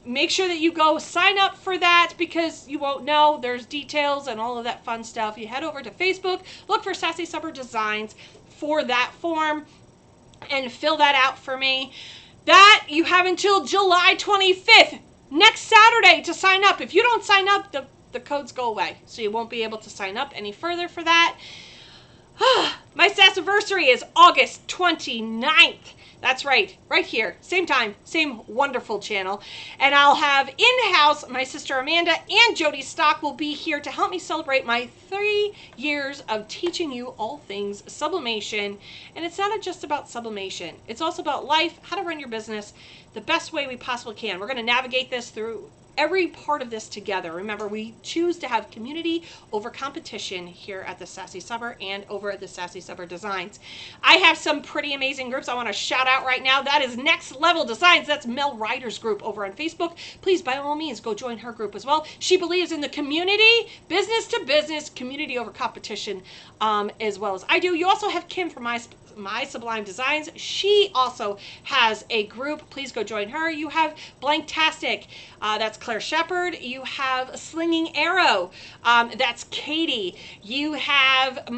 A: Make sure that you go sign up for that because you won't know. There's details and all of that fun stuff. You head over to Facebook, look for Sassy Summer Designs for that form, and fill that out for me. That you have until July 25th, next Saturday, to sign up. If you don't sign up, the codes go away. So you won't be able to sign up any further for that. My Sassiversary is August 29th. That's right here, same time, same wonderful channel. And I'll have in-house my sister Amanda and Jody Stock will be here to help me celebrate my 3 years of teaching you all things sublimation. And it's not just about sublimation. It's also about life, how to run your business the best way we possibly can. We're going to navigate this through every part of this together. Remember, we choose to have community over competition here at the Sassy Summer and over at the Sassy Summer Designs. I have some pretty amazing groups I want to shout out right now. That is Next Level Designs. That's Mel Ryder's group over on Facebook. Please, by all means, go join her group as well. She believes in the community, business to business, community over competition, as well as I do. You also have Kim from My Sublime Designs. She also has a group. Please go join her. You have Blanktastic. That's Claire Shepard. You have Slinging Arrow. That's Katie. You have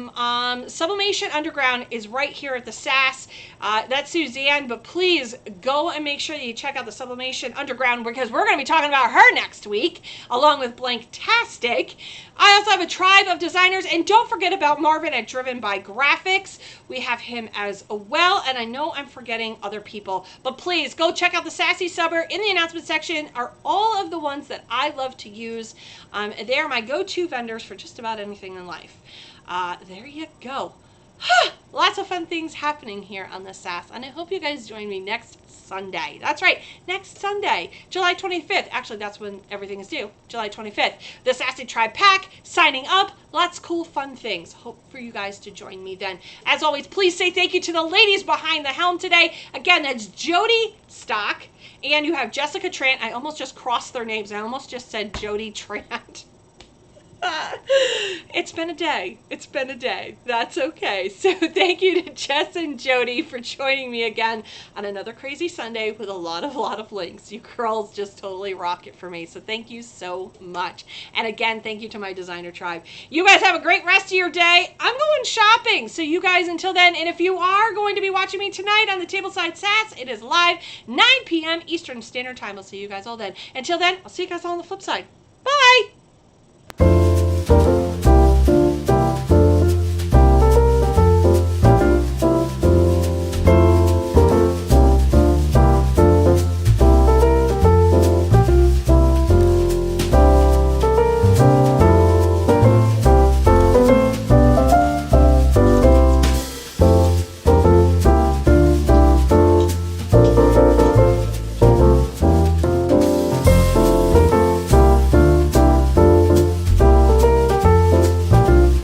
A: Sublimation Underground is right here at the Sass. That's Suzanne. But please go and make sure that you check out the Sublimation Underground because we're going to be talking about her next week along with Blanktastic. I also have a tribe of designers, and don't forget about Marvin at Driven by Graphics. We have him as well, and I know I'm forgetting other people, but please go check out the Sassy Summer. In the announcement section are all of the ones that I love to use. They are my go-to vendors for just about anything in life. There you go. Lots of fun things happening here on the Sass, and I hope you guys join me next Sunday. That's right, next Sunday, July 25th. Actually, that's when everything is due, July 25th. The Sassy Tribe Pack, signing up, lots of cool, fun things. Hope for you guys to join me then. As always, please say thank you to the ladies behind the helm today. Again, that's Jody Stock, and you have Jessica Trant. I almost just crossed their names. I almost just said Jody Trant. It's been a day. It's been a day. That's okay. So thank you to Jess and Jody for joining me again on another crazy Sunday with a lot of links. You girls just totally rock it for me. So thank you so much. And again, thank you to my designer tribe. You guys have a great rest of your day. I'm going shopping. So you guys until then, and if you are going to be watching me tonight on the Tableside Sass, it is live 9 p.m. Eastern Standard Time. I'll see you guys all then. Until then, I'll see you guys all on the flip side. Bye!